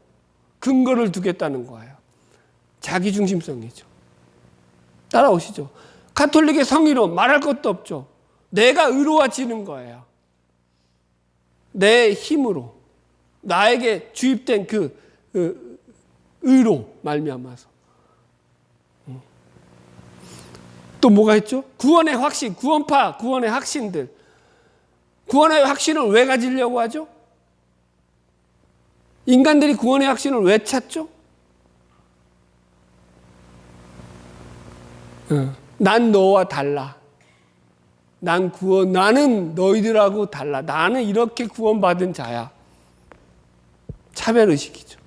근거를 두겠다는 거예요. 자기중심성이죠. 따라오시죠. 가톨릭의 성의로 말할 것도 나에게 주입된 그 의로 말미암아서. 또 뭐가 있죠? 구원의 확신, 구원파, 구원의 확신들. 구원의 확신을 왜 가지려고 하죠? 인간들이 구원의 확신을 왜 찾죠? 난 너와 달라. 나는 너희들하고 달라. 나는 이렇게 구원받은 자야. 차별의식이죠.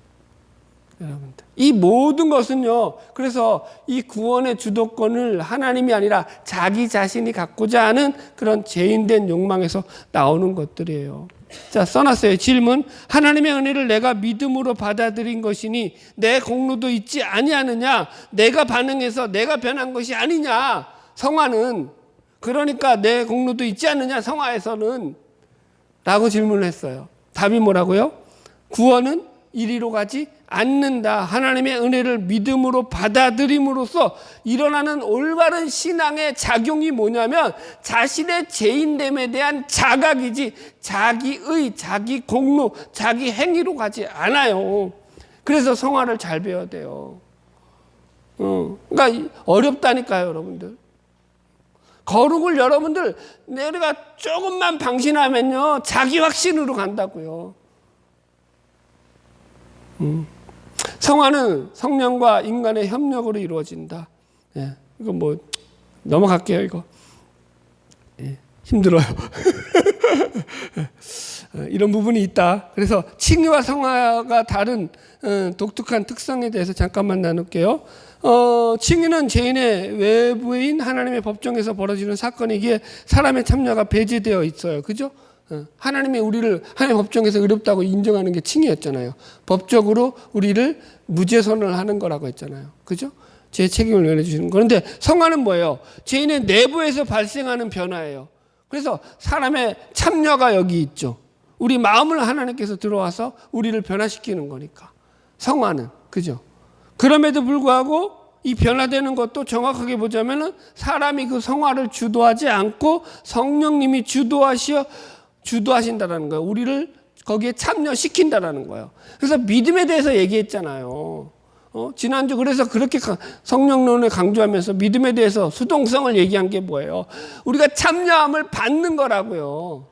여러분들. 이 모든 것은요, 그래서 이 구원의 주도권을 하나님이 아니라 자기 자신이 갖고자 하는 그런 죄인된 욕망에서 나오는 것들이에요. 자, 써놨어요. 질문. 하나님의 은혜를 내가 믿음으로 받아들인 것이니 내 공로도 있지 아니하느냐? 내가 반응해서 내가 변한 것이 아니냐? 성화는. 그러니까 내 공로도 있지 않느냐? 성화에서는. 라고 질문을 했어요. 답이 뭐라고요? 구원은 이리로 가지 않는다. 하나님의 은혜를 믿음으로 받아들임으로써 일어나는 올바른 신앙의 작용이 뭐냐면 자신의 죄인됨에 대한 자각이지 자기의 자기 공로, 자기 행위로 가지 않아요. 그래서 성화를 잘 배워야 돼요. 그러니까 어렵다니까요, 여러분들. 거룩을 여러분들 내가 조금만 방신하면요 자기 확신으로 간다고요. 성화는 성령과 인간의 협력으로 이루어진다. 예, 이거 뭐 넘어갈게요. 이거 힘들어요. 이런 부분이 있다. 그래서 칭의와 성화가 다른 독특한 특성에 대해서 잠깐만 나눌게요. 칭의는 죄인의 외부인 하나님의 법정에서 벌어지는 사건이기에 사람의 참여가 배제되어 있어요. 그죠? 하나님이 우리를 하나님의 법정에서 의롭다고 인정하는 게 칭의였잖아요. 법적으로 우리를 무죄 선언하는 거라고 했잖아요. 그죠? 제 책임을 면해주시는 거. 그런데 성화는 뭐예요? 죄인의 내부에서 발생하는 변화예요. 그래서 사람의 참여가 여기 있죠. 우리 마음을 하나님께서 들어와서 우리를 변화시키는 거니까. 성화는. 그죠? 그럼에도 불구하고 이 변화되는 것도 정확하게 보자면은 사람이 그 성화를 주도하지 않고 성령님이 주도하신다라는 거예요. 우리를 거기에 참여시킨다라는 거예요. 그래서 믿음에 대해서 얘기했잖아요. 지난주 그래서 그렇게 성령론을 강조하면서 믿음에 대해서 수동성을 얘기한 게 뭐예요? 우리가 참여함을 받는 거라고요.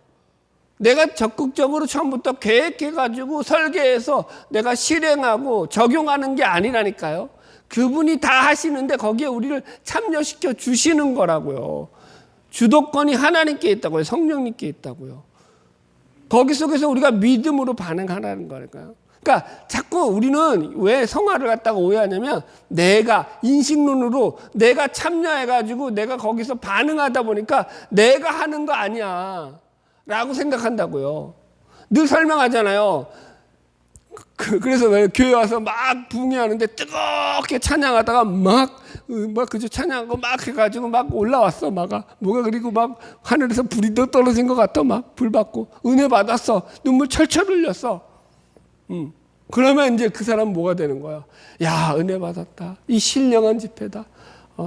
내가 적극적으로 처음부터 계획해가지고 설계해서 내가 실행하고 적용하는 게 아니라니까요. 그분이 다 하시는데 거기에 우리를 참여시켜 주시는 거라고요. 주도권이 하나님께 있다고요. 성령님께 있다고요. 거기 속에서 우리가 믿음으로 반응하라는 거니까요. 그러니까 자꾸 우리는 왜 성화를 갖다가 오해하냐면 내가 인식론으로 내가 참여해가지고 내가 거기서 반응하다 보니까 내가 하는 거 아니야 라고 생각한다고요. 늘 설명하잖아요. 그래서 왜 교회 와서 막 부흥회하는데 뜨겁게 찬양하다가 막 그저 찬양하고 막 해가지고 막 올라왔어. 뭐가 그리고 막 하늘에서 불이 더 떨어진 것 같아. 막 불 받고 은혜 받았어. 눈물 철철 흘렸어. 그러면 이제 그 사람 뭐가 되는 거야? 야, 은혜 받았다. 이 신령한 집회다.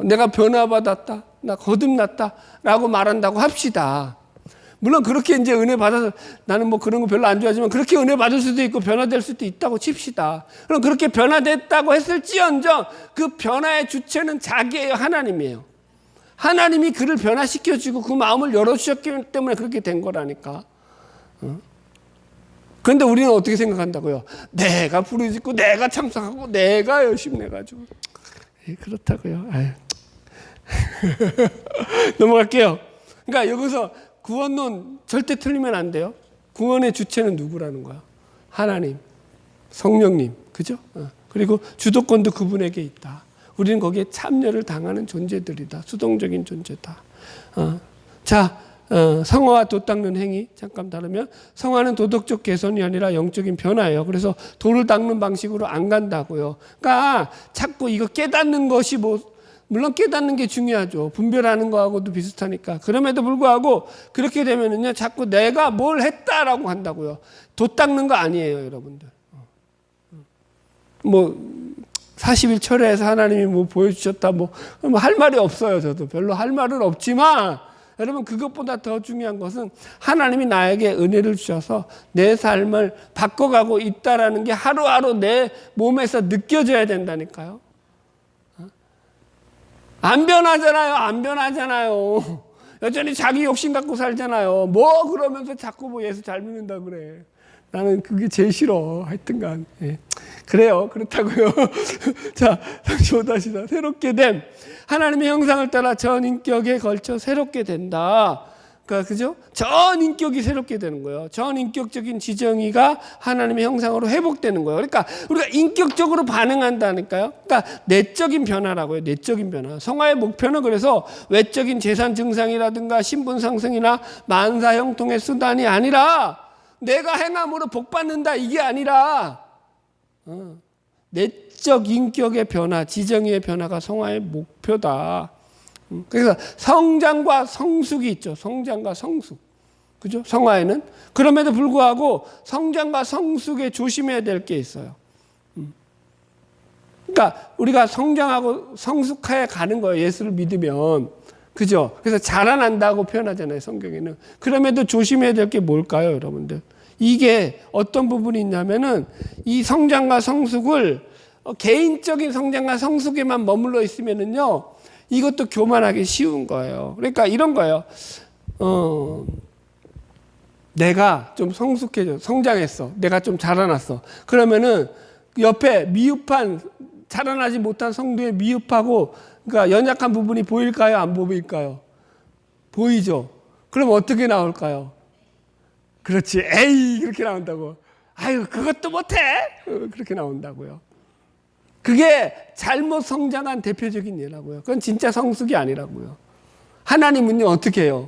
내가 변화받았다. 나 거듭났다. 라고 말한다고 합시다. 물론 그렇게 이제 은혜 받아서 나는 뭐 그런 거 별로 안 좋아하지만 그렇게 은혜 받을 수도 있고 변화될 수도 있다고 칩시다. 그럼 그렇게 변화됐다고 했을지언정 그 변화의 주체는 자기예요. 하나님이에요. 하나님이 그를 변화시켜주고 그 마음을 열어주셨기 때문에 그렇게 된 거라니까. 그런데 우리는 어떻게 생각한다고요? 내가 부르짖고 내가 참석하고 내가 열심히 해가지고. 그렇다고요. 넘어갈게요. 그러니까 여기서 구원론 절대 틀리면 안 돼요. 구원의 주체는 누구라는 거야? 하나님, 성령님, 그죠? 그리고 주도권도 그분에게 있다. 우리는 거기에 참여를 당하는 존재들이다. 수동적인 존재다. 자, 성화와 도 닦는 행위 잠깐 다루면 성화는 도덕적 개선이 아니라 영적인 변화예요. 그래서 도를 닦는 방식으로 안 간다고요. 그러니까 자꾸 이거 깨닫는 것이 물론 깨닫는 게 중요하죠. 분별하는 거하고도 비슷하니까. 그럼에도 불구하고 그렇게 되면은요, 자꾸 내가 뭘 했다라고 한다고요. 도 닦는 거 아니에요, 여러분들. 40일 철회해서 하나님이 보여주셨다, 할 말이 없어요. 저도 별로 할 말은 없지만, 여러분 그것보다 더 중요한 것은 하나님이 나에게 은혜를 주셔서 내 삶을 바꿔가고 있다라는 게 하루하루 내 몸에서 느껴져야 된다니까요. 안 변하잖아요. 안 변하잖아요. 여전히 자기 욕심 갖고 살잖아요. 뭐 그러면서 자꾸 뭐 예수 잘 믿는다 그래. 나는 그게 제일 싫어. 하여튼간. 예. 그래요. 그렇다고요. 자, 35-4. 새롭게 됨. 하나님의 형상을 따라 전 인격에 걸쳐 새롭게 된다. 그러니까 그죠? 전 인격이 새롭게 되는 거예요. 전 인격적인 지정의가 하나님의 형상으로 회복되는 거예요. 그러니까 우리가 인격적으로 반응한다니까요. 그러니까 내적인 변화라고요. 내적인 변화. 성화의 목표는 그래서 외적인 재산 증상이라든가 신분 상승이나 만사 형통의 수단이 아니라 내가 행함으로 복 받는다 이게 아니라 내적 인격의 변화, 지정의의 변화가 성화의 목표다. 그래서 성장과 성숙이 있죠. 성장과 성숙. 그죠? 성화에는. 그럼에도 불구하고 성장과 성숙에 조심해야 될 게 있어요. 그러니까 우리가 성장하고 성숙해 가는 거예요. 예수를 믿으면. 그죠? 그래서 자라난다고 표현하잖아요. 성경에는. 그럼에도 조심해야 될 게 뭘까요, 여러분들? 이게 어떤 부분이 있냐면은 이 성장과 성숙을 개인적인 성장과 성숙에만 머물러 있으면은요, 이것도 교만하기 쉬운 거예요. 그러니까 이런 거예요. 내가 좀 성숙해져, 성장했어. 내가 좀 자라났어. 그러면은 옆에 미흡한, 자라나지 못한 성도의 미흡하고, 그러니까 연약한 부분이 보일까요? 안 보일까요? 보이죠? 그럼 어떻게 나올까요? 그렇지. 에이, 그렇게 나온다고. 아유, 그것도 못해? 그렇게 나온다고요. 그게 잘못 성장한 대표적인 예라고요. 그건 진짜 성숙이 아니라고요. 하나님은요, 어떻게 해요?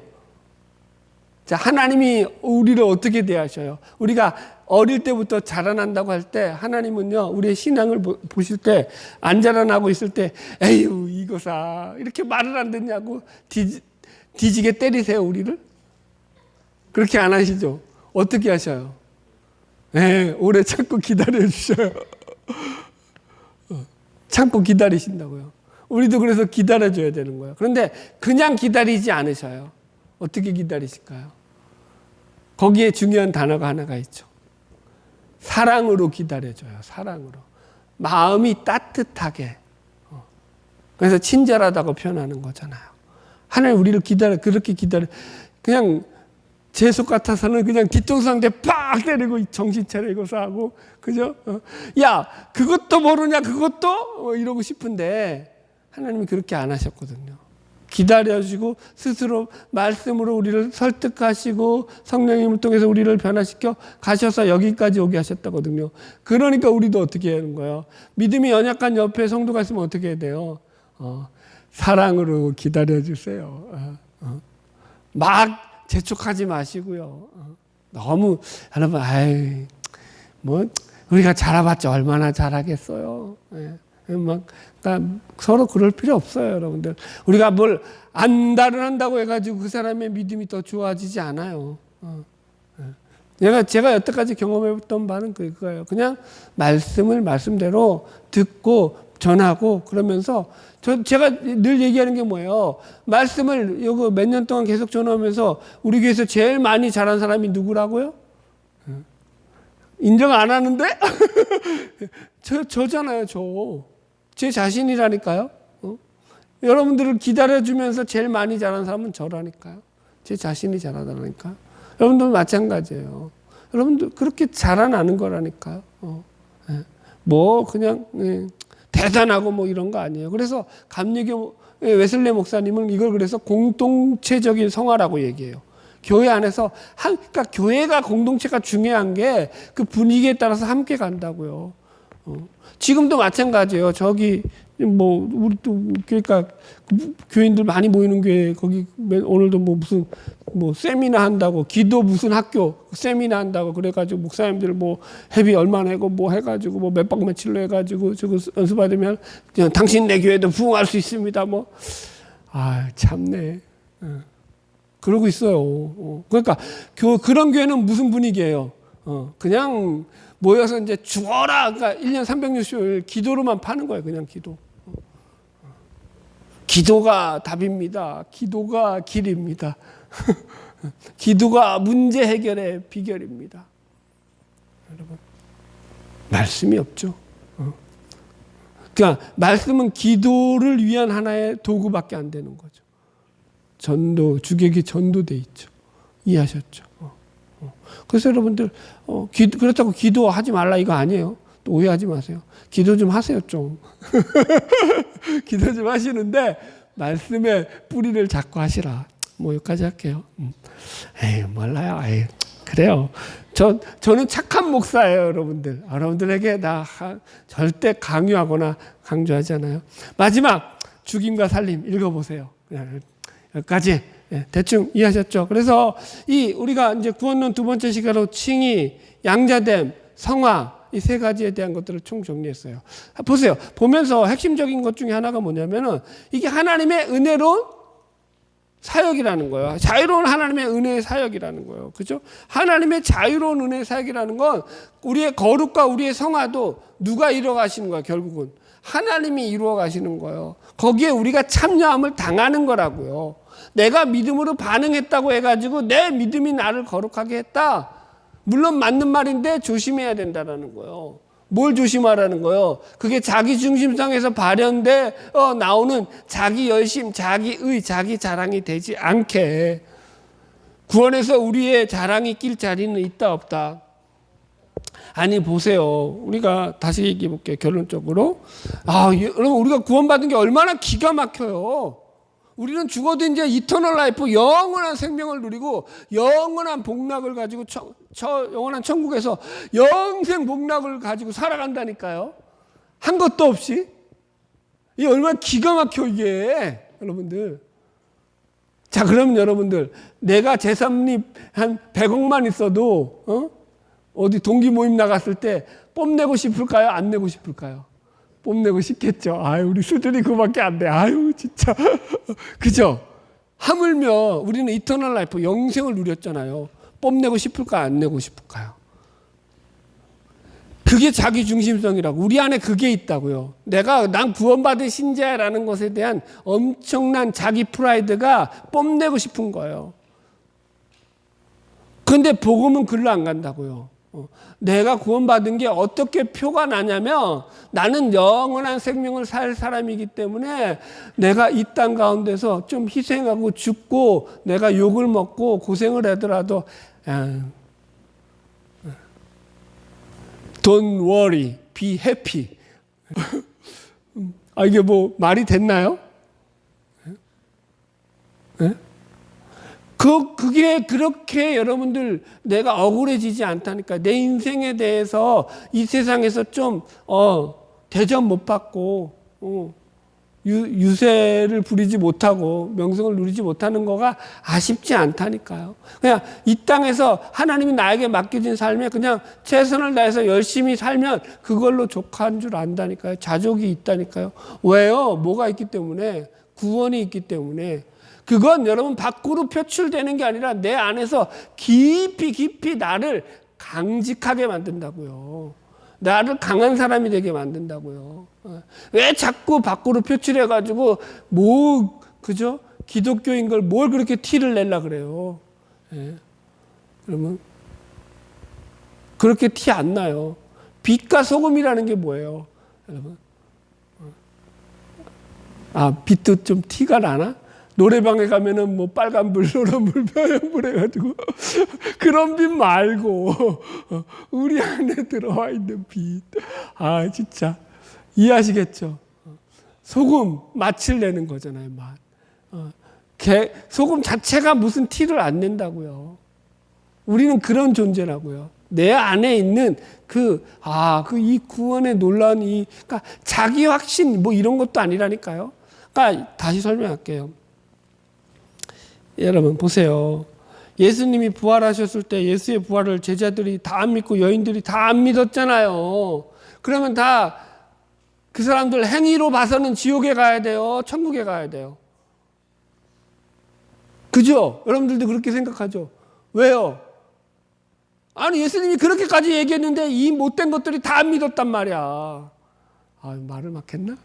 자, 하나님이 우리를 어떻게 대하셔요? 우리가 어릴 때부터 자라난다고 할 때 하나님은요, 우리의 신앙을 보실 때 안 자라나고 있을 때 에휴, 이거사. 이렇게 말을 안 듣냐고 뒤지게 때리세요, 우리를? 그렇게 안 하시죠? 어떻게 하셔요? 네, 오래 참고 기다려 주셔요. 참고 기다리신다고요. 우리도 그래서 기다려줘야 되는 거예요. 그런데 그냥 기다리지 않으셔요. 어떻게 기다리실까요? 거기에 중요한 단어가 하나가 있죠. 사랑으로 기다려줘요. 사랑으로. 마음이 따뜻하게. 그래서 친절하다고 표현하는 거잖아요. 하나님 우리를 그렇게 기다려. 그냥 재수 같아서는 그냥 뒤통수한테 팍 때리고 정신 차리고서 하고, 그죠? 야, 그것도 모르냐, 그것도? 이러고 싶은데, 하나님이 그렇게 안 하셨거든요. 기다려주고, 스스로 말씀으로 우리를 설득하시고, 성령님을 통해서 우리를 변화시켜 가셔서 여기까지 오게 하셨다거든요. 그러니까 우리도 어떻게 하는 거예요? 믿음이 연약한 옆에 성도가 있으면 어떻게 해야 돼요? 사랑으로 기다려주세요. 막, 재촉하지 마시고요. 너무 여러분, 아이 뭐 우리가 자라봤자 얼마나 잘하겠어요. 예. 막 그러니까 서로 그럴 필요 없어요, 여러분들. 우리가 뭘 안다를 한다고 해가지고 그 사람의 믿음이 더 좋아지지 않아요. 제가 여태까지 경험해봤던 바는 그거예요. 그냥 말씀을 말씀대로 듣고 전하고 그러면서 제가 늘 얘기하는 게 뭐예요? 말씀을 요거 몇 년 동안 계속 전하면서 우리 교회에서 제일 많이 잘한 사람이 누구라고요? 인정 안 하는데? 저잖아요, 저. 제 자신이라니까요. 여러분들을 기다려주면서 제일 많이 잘한 사람은 저라니까요. 제 자신이 잘하다니까요. 여러분들 마찬가지예요. 여러분들 그렇게 자라나는 거라니까요. 뭐 그냥 대단하고 뭐 이런 거 아니에요. 그래서 감리교 웨슬레 목사님은 이걸 그래서 공동체적인 성화라고 얘기해요. 교회 안에서 그러니까 교회가 공동체가 중요한 게 그 분위기에 따라서 함께 간다고요. 지금도 마찬가지예요. 저기 뭐 우리 또 그러니까 교인들 많이 모이는 교회 거기 오늘도 뭐 무슨 뭐 세미나 한다고 기도 무슨 학교 세미나 한다고 그래가지고 목사님들 뭐 회비 얼마 내고 뭐 해가지고 뭐 몇 박 며칠로 해가지고 저거 연수받으면 그냥 당신 내 교회도 부흥할 수 있습니다. 뭐 아 참네. 그러고 있어요. 그러니까 그런 교회는 무슨 분위기예요? 그냥 모여서 이제 죽어라. 그러니까 1년 365일 기도로만 파는 거예요. 그냥 기도. 기도가 답입니다. 기도가 길입니다. 기도가 문제 해결의 비결입니다. 여러분, 말씀이 없죠. 그러니까 말씀은 기도를 위한 하나의 도구밖에 안 되는 거죠. 전도, 주객이 전도돼 있죠. 이해하셨죠? 그래서 여러분들 그렇다고 기도하지 말라 이거 아니에요. 또 오해하지 마세요. 기도 좀 하세요 좀. 기도 좀 하시는데 말씀의 뿌리를 잡고 하시라. 뭐 여기까지 할게요. 에이 몰라요. 에이 그래요. 저는 착한 목사예요, 여러분들. 여러분들에게 나 절대 강요하거나 강조하지 않아요. 마지막 죽임과 살림 읽어보세요. 여기까지 대충 이해하셨죠? 그래서 우리가 이제 구원론 두 번째 시간으로 칭의, 양자됨, 성화 이 세 가지에 대한 것들을 총 정리했어요. 보세요. 보면서 핵심적인 것 중에 하나가 뭐냐면은 이게 하나님의 은혜로운 사역이라는 거예요. 자유로운 하나님의 은혜의 사역이라는 거예요. 그죠? 하나님의 자유로운 은혜의 사역이라는 건 우리의 거룩과 우리의 성화도 누가 이루어 가시는 거예요, 결국은. 하나님이 이루어 가시는 거예요. 거기에 우리가 참여함을 당하는 거라고요. 내가 믿음으로 반응했다고 해가지고 내 믿음이 나를 거룩하게 했다. 물론 맞는 말인데 조심해야 된다는 거예요. 뭘 조심하라는 거예요? 그게 자기 중심성에서 발현돼 나오는 자기 열심, 자기 의, 자기 자랑이 되지 않게. 구원에서 우리의 자랑이 낄 자리는 있다 없다? 아니 보세요. 우리가 다시 얘기해 볼게요. 결론적으로. 여러분 우리가 구원받은 게 얼마나 기가 막혀요. 우리는 죽어도 이제 이터널 라이프, 영원한 생명을 누리고 영원한 복락을 가지고 영원한 천국에서 영생 복락을 가지고 살아간다니까요. 한 것도 없이. 이게 얼마나 기가 막혀 이게. 여러분들. 자 그러면 여러분들 내가 재산립 한 100억만 있어도 어디 동기 모임 나갔을 때 뽐내고 싶을까요? 안 내고 싶을까요? 뽐내고 싶겠죠. 우리 수준이 그밖에 안 돼. 진짜. 그죠? 하물며 우리는 이터널 라이프, 영생을 누렸잖아요. 뽐내고 싶을까? 안 내고 싶을까요? 그게 자기 중심성이라고. 우리 안에 그게 있다고요. 난 구원받은 신자라는 것에 대한 엄청난 자기 프라이드가 뽐내고 싶은 거예요. 그런데 복음은 글로 안 간다고요. 내가 구원받은 게 어떻게 표가 나냐면 나는 영원한 생명을 살 사람이기 때문에 내가 이 땅 가운데서 좀 희생하고 죽고 내가 욕을 먹고 고생을 하더라도 Don't worry, be happy. 이게 뭐 말이 됐나요? 네? 그게 그렇게 여러분들 내가 억울해지지 않다니까. 내 인생에 대해서 이 세상에서 좀 대접 못 받고 유세를 부리지 못하고 명성을 누리지 못하는 거가 아쉽지 않다니까요. 그냥 이 땅에서 하나님이 나에게 맡겨진 삶에 그냥 최선을 다해서 열심히 살면 그걸로 족한 줄 안다니까요. 자족이 있다니까요. 왜요? 뭐가 있기 때문에? 구원이 있기 때문에. 그건 여러분 밖으로 표출되는 게 아니라 내 안에서 깊이 나를 강직하게 만든다고요. 나를 강한 사람이 되게 만든다고요. 왜 자꾸 밖으로 표출해가지고 그죠? 기독교인 걸 뭘 그렇게 티를 내려 그래요. 그러면 그렇게 티 안 나요. 빛과 소금이라는 게 뭐예요, 여러분? 빛도 좀 티가 나나? 노래방에 가면은 뭐 빨간불, 노란불, 하얀불 해가지고 그런 빛 말고 우리 안에 들어와 있는 빛. 진짜 이해하시겠죠? 소금 맛을 내는 거잖아요. 맛. 소금 자체가 무슨 티를 안 낸다고요. 우리는 그런 존재라고요. 내 안에 있는 이 구원의 놀라운 그러니까 자기 확신 뭐 이런 것도 아니라니까요. 그러니까 다시 설명할게요. 여러분 보세요. 예수님이 부활하셨을 때 예수의 부활을 제자들이 다 안 믿고 여인들이 다 안 믿었잖아요. 그러면 다 그 사람들 행위로 봐서는 지옥에 가야 돼요? 천국에 가야 돼요? 그죠? 여러분들도 그렇게 생각하죠? 왜요? 예수님이 그렇게까지 얘기했는데 이 못된 것들이 다 안 믿었단 말이야. 말을 막 했나?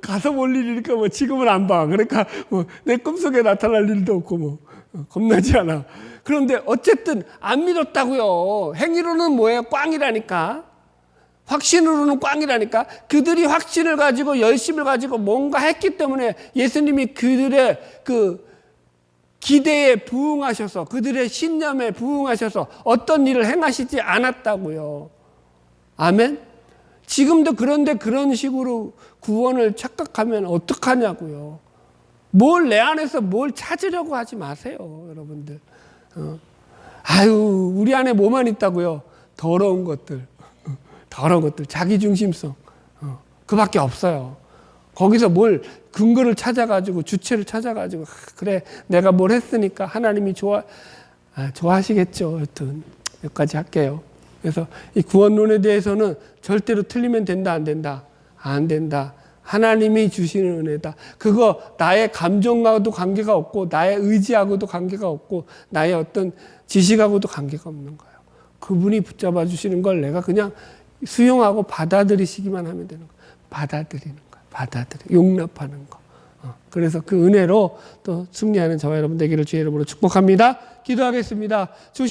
가서 볼 일이니까 뭐 지금은 안 봐. 그러니까 뭐 내 꿈속에 나타날 일도 없고 뭐 겁나지 않아. 그런데 어쨌든 안 믿었다고요. 행위로는 뭐예요? 꽝이라니까. 확신으로는 꽝이라니까. 그들이 확신을 가지고 열심을 가지고 뭔가 했기 때문에 예수님이 그들의 그 기대에 부응하셔서 그들의 신념에 부응하셔서 어떤 일을 행하시지 않았다고요. 아멘? 지금도 그런데 그런 식으로 구원을 착각하면 어떡하냐고요. 뭘 내 안에서 뭘 찾으려고 하지 마세요, 여러분들. 아유, 우리 안에 뭐만 있다고요? 더러운 것들. 더러운 것들. 자기중심성. 그밖에 없어요. 거기서 뭘 근거를 찾아가지고 주체를 찾아가지고 그래 내가 뭘 했으니까 하나님이 좋아하시겠죠. 하여튼 여기까지 할게요. 그래서 이 구원론에 대해서는 절대로 틀리면 된다 안 된다. 안 된다. 하나님이 주시는 은혜다. 그거 나의 감정과도 관계가 없고 나의 의지하고도 관계가 없고 나의 어떤 지식하고도 관계가 없는 거예요. 그분이 붙잡아 주시는 걸 내가 그냥 수용하고 받아들이시기만 하면 되는 거예요. 받아들이는 거예요. 용납하는 거. 그래서 그 은혜로 또 승리하는 저와 여러분 되기를 주의 이름으로 축복합니다. 기도하겠습니다.